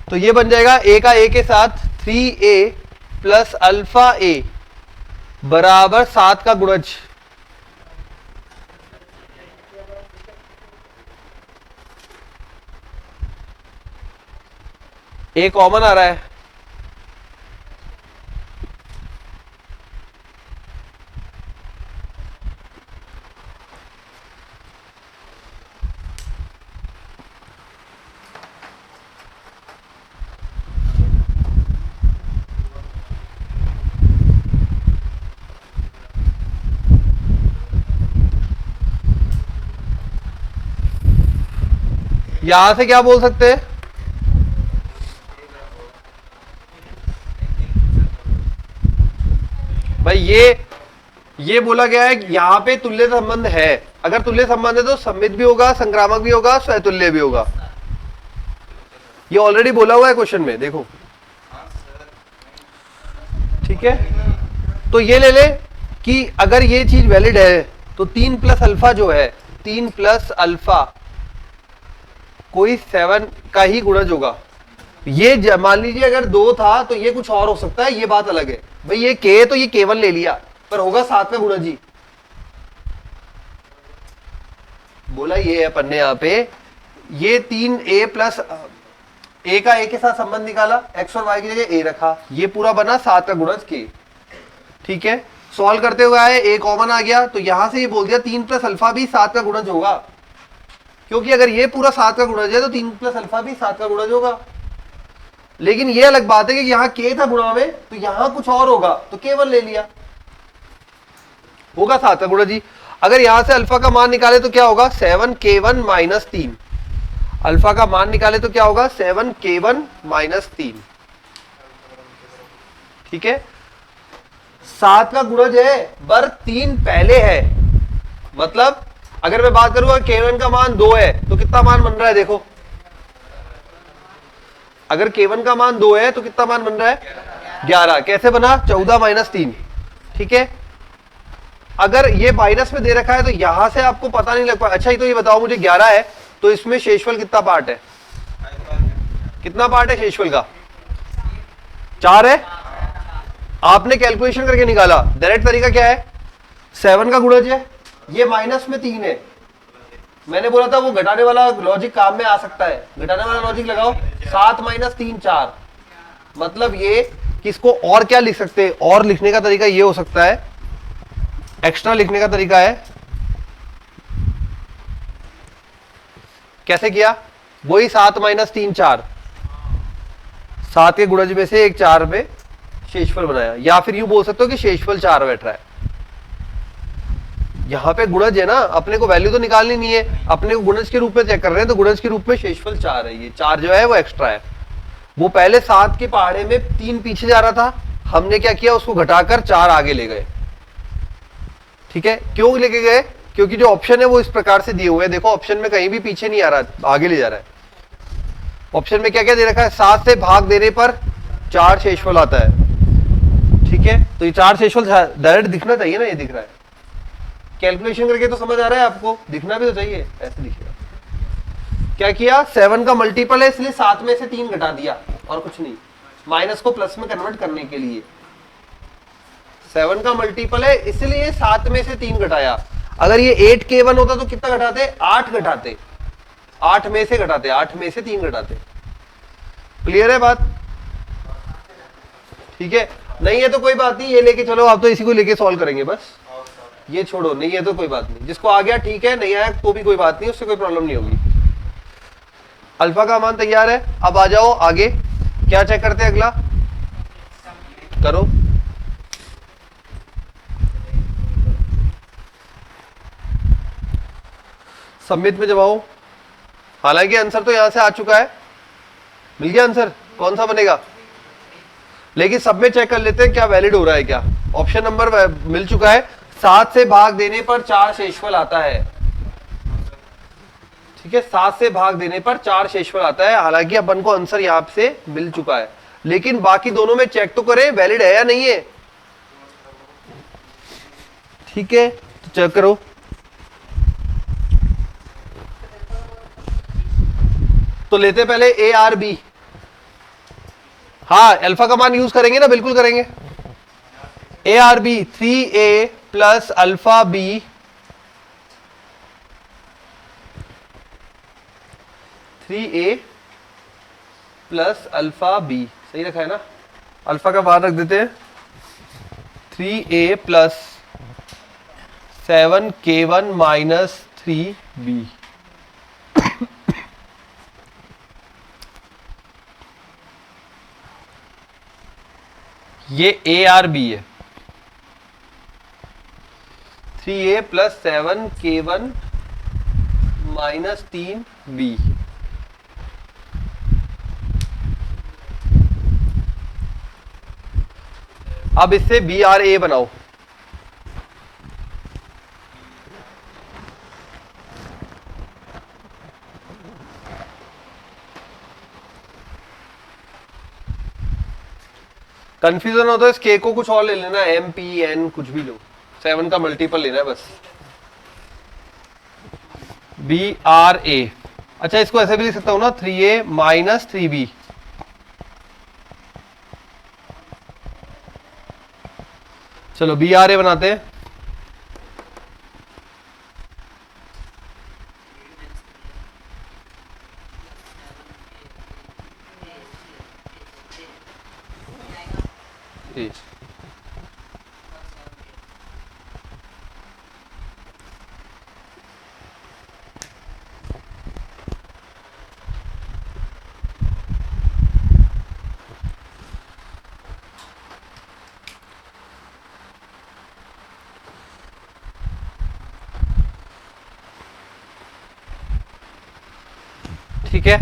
तो ये बन जाएगा a का a के साथ 3a प्लस अल्फा a बराबर 7 का गुणज। a कॉमन आ रहा है, यहां से क्या बोल सकते हैं? भाई ये बोला गया है कि यहां पे तुल्य संबंध है। अगर तुल्य संबंध है तो सममित भी होगा, संक्रामक भी होगा, स्वतुल्य भी होगा। ये ऑलरेडी बोला हुआ है क्वेश्चन में, देखो। ठीक है, तो ये ले ले कि अगर ये चीज वैलिड है तो 3 प्लस अल्फा जो है, 3 प्लस अल्फा कोई 7 का ही गुणज होगा। ये मान लीजिए अगर 2 था तो ये कुछ और हो सकता है, ये बात अलग है। भाई ये के तो ये केवल ले लिया, पर होगा 7 का गुणज ही। बोला ये है अपन ने यहां पे, ये 3a प्लस ए का ए के साथ संबंध निकाला, एक्स और वाई की जगह ए रखा, ये पूरा बना 7 का गुणज के। ठीक है, सॉल्व करते हुए आए, ए कॉमन आ गया, तो यहां से ये बोल दिया 3 प्लस अल्फा भी 7 का गुणज होगा, क्योंकि अगर ये पूरा 7 का गुणज है तो 3 प्लस अल्फा भी 7 का गुणज होगा। लेकिन ये अलग बात है कि यहाँ के था गुणा में, तो यहां कुछ और होगा, तो केवल ले लिया, होगा 7 का गुणज ही। अगर यहां से अल्फा का मान निकाले तो क्या होगा? 7k1 minus 3। अल्फा का मान निकाले तो क्या होगा? 7k1 minus 3। ठीक है, 7 का गुणज है पर 3 पहले है। मतलब अगर मैं बात करूंगा k1 का मान 2 है तो कितना मान बन रहा है? देखो, अगर k1 का मान 2 है तो कितना मान बन रहा है? 11। कैसे बना? 14 माइनस 3। ठीक है, अगर ये माइनस में दे रखा है तो यहां से आपको पता नहीं लग पाया। अच्छा, तो ये बताओ मुझे, 11 है तो इसमें शेषफल कितना पार्ट है? कितना पार्ट है शेषफल का? 4 है। आपने कैलकुलेशन करके निकाला, डायरेक्ट तरीका क्या है? 7 का गुणज है, ये माइनस में 3 है। मैंने बोला था वो घटाने वाला लॉजिक काम में आ सकता है, घटाने वाला लॉजिक लगाओ। 7 माइनस 3 4। मतलब ये कि इसको और क्या लिख सकते हैं? और लिखने का तरीका ये हो सकता है, एक्स्ट्रा लिखने का तरीका है, कैसे किया? वही 7 माइनस 3 4, 7 के गुणज में से एक 4 में शेषफल बनाया, या फिर यूं बोल सकते हो कि शेषफल 4 बैठ रहा है। यहां पे गुणज है ना, अपने को वैल्यू तो निकालनी नहीं है, अपने को गुणज के रूप में चेक कर रहे हैं, तो गुणज के रूप में शेषफल 4 है। ये 4 जो है वो एक्स्ट्रा है। वो पहले 7 के पहाड़े में 3 पीछे जा रहा था, हमने क्या किया? उसको घटाकर 4 आगे ले गए। ठीक है, क्यों लेके गए? क्योंकि जो ऑप्शन है वो इस प्रकार से दिए हुए हैं। देखो, ऑप्शन में कहीं भी पीछे नहीं आ रहा, आगे ले जा रहा है। ऑप्शन में क्या क्या दे रखा है? 7 से भाग देने पर 4 शेषफल आता है। ठीक है, तो ये 4 शेषफल डायरेक्ट दिखना चाहिए ना, ये दिख रहा है। कैलकुलेशन करके तो समझ आ रहा है आपको, दिखना भी तो चाहिए, ऐसे दिखेगा। क्या किया? 7 का मल्टीपल है इसलिए 7 में से 3 घटा दिया, और कुछ नहीं, माइनस को प्लस में कन्वर्ट करने के लिए। 7 का मल्टीपल है इसलिए 7 में से 3 घटाया। अगर ये 8k1 होता तो कितना घटाते? 8 घटाते, 8 में से घटाते, 8 में से 3 घटाते। क्लियर है बात? ठीक है, नहीं है तो कोई बात नहीं, ये लेके चलो, आप तो इसी को लेके सॉल्व करेंगे बस, ये छोड़ो। नहीं है तो कोई बात नहीं, जिसको आ गया ठीक है, नहीं आया तो भी कोई बात नहीं, उससे कोई प्रॉब्लम नहीं होगी। अल्फा का मान तैयार है, अब आ जाओ आगे, क्या चेक करते हैं? अगला करो। सबमिट में जमाओ। हालांकि आंसर तो यहां से आ चुका है, मिल गया आंसर, कौन सा बनेगा? लेकिन सब में चेक कर लेते हैं क्या वैलिड हो रहा है क्या। ऑप्शन नंबर मिल चुका है, 7 से भाग देने पर 4 शेषफल आता है। ठीक है, 7 से भाग देने पर 4 शेषफल आता है। हालांकि अपन को आंसर यहां से मिल चुका है, लेकिन बाकी दोनों में चेक तो करें वैलिड है या नहीं है। ठीक है, तो चेक करो। तो लेते पहले ए आर बी। हाँ, अल्फा का मान यूज करेंगे ना, बिल्कुल करेंगे। A are B 3a plus alpha B 3a plus alpha B, सही रखा है ना? अल्फा का मान रख देते हैं 3a plus 7k1 minus 3b। ये ए आर बी है, 3a plus 7k1 minus 3b। अब इससे बी आर ए बनाओ। कंफ्यूजन हो तो इस के को कुछ और ले लेना, एम पी एन कुछ भी लो, 7 का मल्टीपल लेना है बस। बी आर ए, अच्छा इसको ऐसे भी लिख सकता हूं ना, 3a माइनस 3b। चलो बी आर ए बनाते हैं। ठीक है,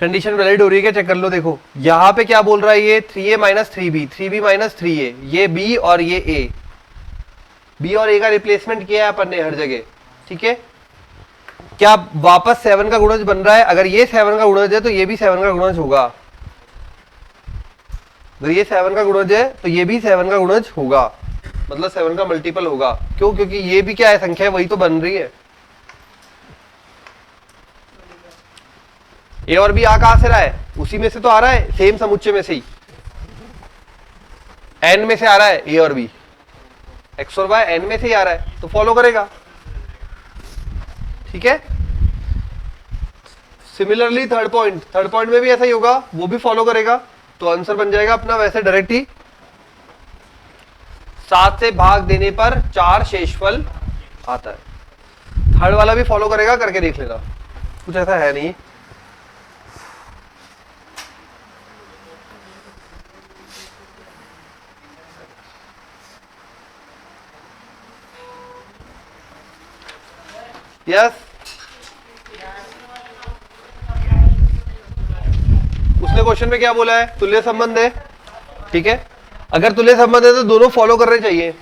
कंडीशन वैलिड हो रही है क्या, चेक कर लो। देखो यहां पे क्या बोल रहा है, ये 3a minus 3b, 3b minus 3a, ये b और ये a, b और a का रिप्लेसमेंट किया है अपन ने हर जगह। ठीक है, क्या वापस 7 का गुणज बन रहा है? अगर ये 7 का गुणज है तो ये भी 7 का गुणज होगा। अगर ये 7 का गुणज है तो ये भी 7 का गुणज होगा, मतलब 7 का मल्टीपल होगा। क्यों? क्योंकि ये भी क्या है, संख्या वही तो बन रही है। ए और बी आ कहां से रहा है? उसी में से तो आ रहा है, सेम समुच्चय में से ही, एन में से आ रहा है ए और बी, एक्स और वाई एन में से ही आ रहा है, तो फॉलो करेगा। ठीक है, सिमिलरली थर्ड पॉइंट में भी ऐसा ही होगा, वो भी फॉलो करेगा। तो आंसर बन जाएगा अपना वैसे डायरेक्ट ही, 7 से भाग देने पर 4 शेषफल आता है। थर्ड वाला भी फॉलो करेगा, करके देख लेना, कुछ ऐसा है नहीं। यस, उसने क्वेश्चन में क्या बोला है, तुल्य संबंध है। ठीक है, अगर तुल्य संबंध है तो दोनों फॉलो करने चाहिए।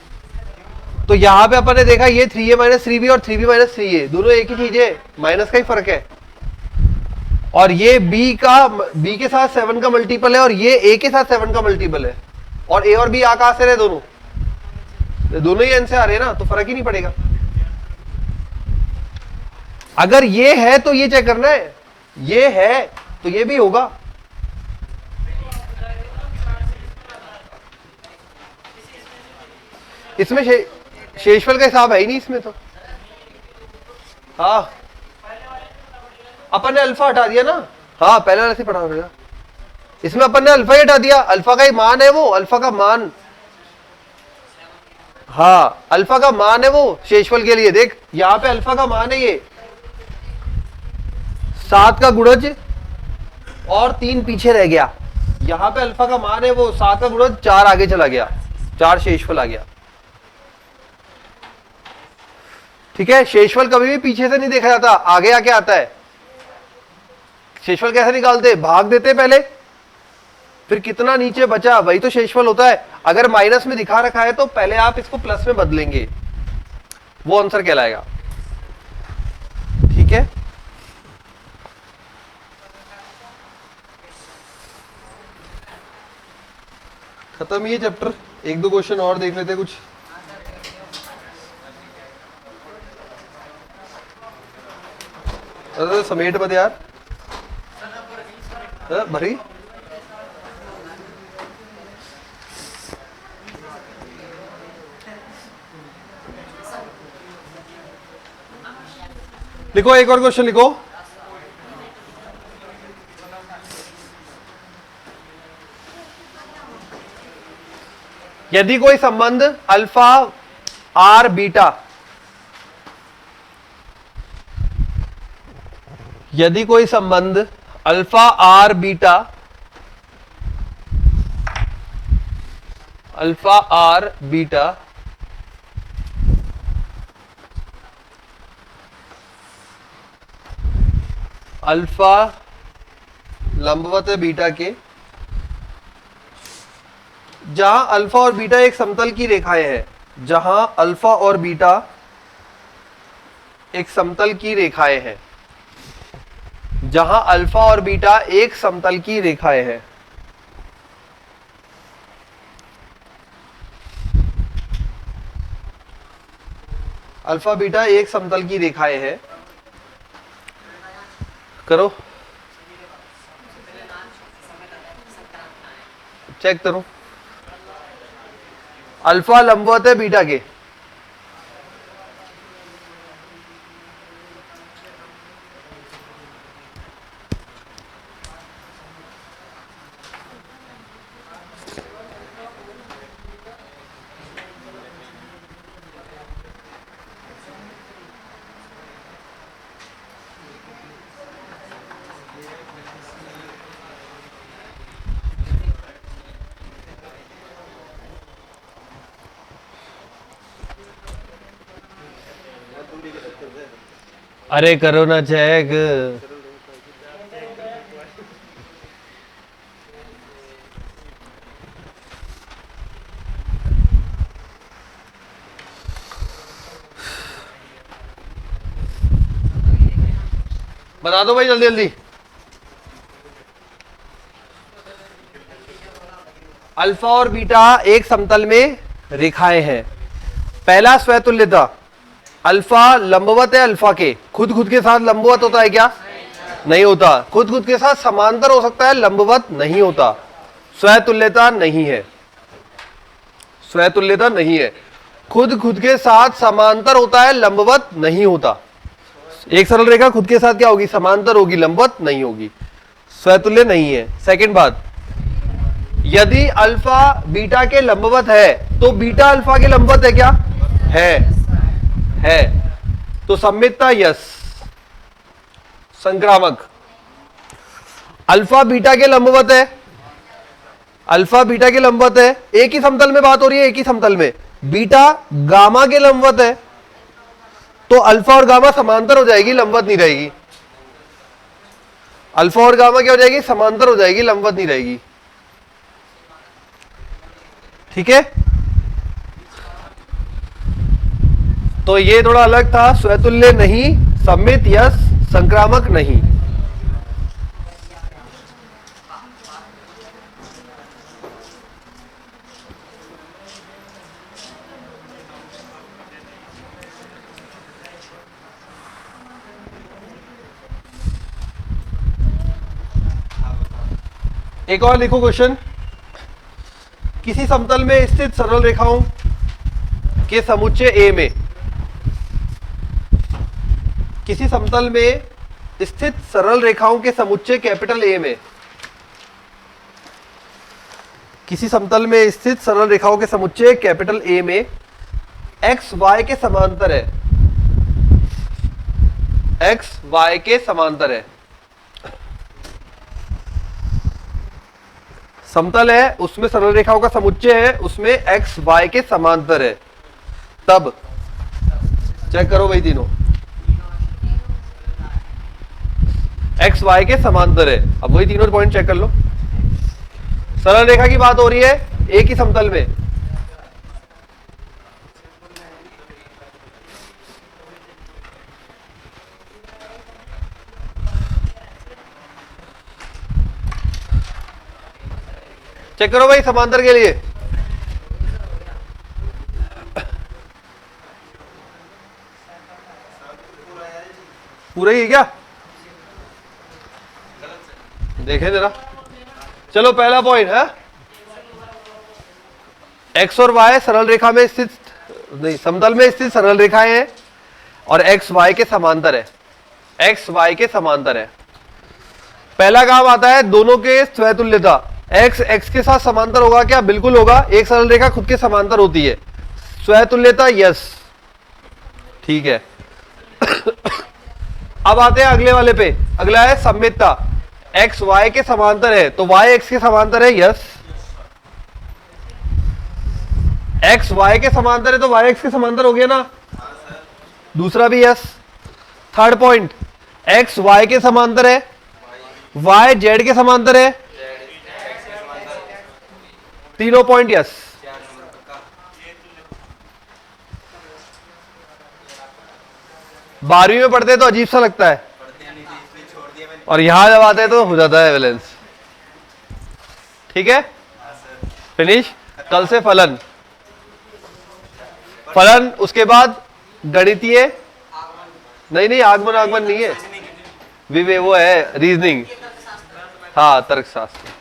तो यहां पे अपन ने देखा ये 3a माइनस 3b और 3b माइनस 3a दोनों एक ही चीज है, माइनस का ही फर्क है। और ये b के साथ 7 का मल्टीपल है और ये a के साथ 7 का मल्टीपल है। और a और b आ कहां से रहे, दोनों ही n से आ रहे हैं ना, तो फर्क ही नहीं पड़ेगा। अगर ये है तो ये चेक करना है, ये है तो ये भी होगा। इसमें शेषफल का हिसाब है ही नहीं इसमें तो। हाँ, अपन ने अल्फा हटा दिया ना। हाँ, पहले वाले से पढ़ा देगा। इसमें अपन ने अल्फा ही हटा दिया, अल्फा का ही मान है वो, अल्फा का मान। हाँ, अल्फा का मान है वो शेषफल के लिए। देख यहां पे अल्फा का मान है ये 7 का गुणज और 3 पीछे रह गया। यहां पे अल्फा का मान है वो 7 का गुणज 4 आगे चला गया, 4 शेषफल आ गया। ठीक है, शेषफल कभी भी पीछे से नहीं देखा जाता, आगे आके आता है। शेषफल कैसे निकालते? भाग देते पहले, फिर कितना नीचे बचा वही तो शेषफल होता है। अगर माइनस में दिखा रखा है तो पहले आप इसको प्लस में बदलेंगे, वो आंसर कहलाएगा। ठीक है, खत्म ये चैप्टर। 1-2 क्वेश्चन और देख लेते कुछ। अरे समेट मत यार, भरी लिखो, एक और क्वेश्चन लिखो। यदि कोई संबंध अल्फा आर बीटा, यदि कोई संबंध अल्फा आर बीटा, अल्फा आर बीटा अल्फा लंबवत है बीटा के, जहां अल्फा और बीटा एक समतल की रेखाएं हैं, जहां अल्फा और बीटा एक समतल की रेखाएं हैं, जहां अल्फा और बीटा एक समतल की रेखाएं हैं। अल्फा बीटा एक समतल की रेखाएं हैं। करो, चेक करो। अल्फा लंबवत है बीटा के, अरे करो ना चेक। बता दो भाई जल्दी जल्दी। अल्फा और बीटा एक समतल में रेखाएं हैं। पहला स्वतुल्यता, अल्फा लंबवत है अल्फा के, खुद खुद के साथ लंबवत होता है क्या? नहीं होता। खुद खुद के साथ समांतर हो सकता है, लंबवत नहीं होता। स्वतुल्यता नहीं है, स्वतुल्यता नहीं है। खुद खुद के साथ समांतर होता है, लंबवत नहीं होता। एक सरल रेखा खुद के साथ क्या होगी? समांतर होगी, लंबवत नहीं होगी। स्वतुल्य नहीं है। सेकंड बात, यदि अल्फा बीटा के लंबवत है तो बीटा अल्फा के लंबवत है क्या? है। तो सम्मितता यस। संक्रामक, अल्फा बीटा के लंबवत है, अल्फा बीटा के लंबवत है, एक ही समतल में बात हो रही है, एक ही समतल में। बीटा गामा के लंबवत है तो अल्फा और गामा समांतर हो जाएगी, लंबवत नहीं रहेगी। अल्फा और गामा क्या हो जाएगी? समांतर हो जाएगी, लंबवत नहीं रहेगी। ठीक है, तो ये थोड़ा अलग था। स्वतुल्य नहीं, सम्मित यस, संक्रामक नहीं। एक और लिखो क्वेश्चन। किसी समतल में स्थित सरल रेखाओं के समुच्चय ए में, किसी समतल में स्थित सरल रेखाओं के समुच्चय कैपिटल ए में, किसी समतल में स्थित सरल रेखाओं के समुच्चय कैपिटल ए में एक्स वाई के समांतर है, एक्स वाई के समांतर है। समतल है, उसमें सरल रेखाओं का समुच्चय है, उसमें एक्स वाई के समांतर है। तब चेक करो भाई, तीनों एक्स वाई के समांतर है। अब वही तीनों पॉइंट चेक कर लो। सरल रेखा की बात हो रही है एक ही समतल में, चेक करो भाई समांतर के लिए। पूरा ही है क्या? देखें जरा। चलो पहला पॉइंट है, एक्स और वाई सरल रेखा में स्थित, नहीं समतल में स्थित सरल रेखाएं हैं और एक्स वाई के समांतर है, एक्स वाई के समांतर है। पहला काम आता है दोनों के स्वतुल्यता। एक्स एक्स के साथ समांतर होगा क्या? बिल्कुल होगा। एक सरल रेखा खुद के समांतर होती है। स्वतुल्यता यस, ठीक है। अब आते हैं अगले वाले पे। अगला है सम्मितता। एक्स वाई के समांतर है तो वाई एक्स के समांतर है, यस। एक्स वाई के समांतर है तो वाई एक्स के समांतर हो गया ना, दूसरा भी yes. Third point, X Y के समांतर है, वाई जेड के समांतर है, तीनों पॉइंट यस। 12वीं में पढ़ते तो अजीब सा लगता है, और यहां जब आते हैं तो हो जाता है बैलेंस। ठीक है, फिनिश। कल से फलन, फलन उसके बाद गणितीय, नहीं नहीं आगमन आगमन नहीं है, विवे वो है रीजनिंग, हाँ तर्कशास्त्र।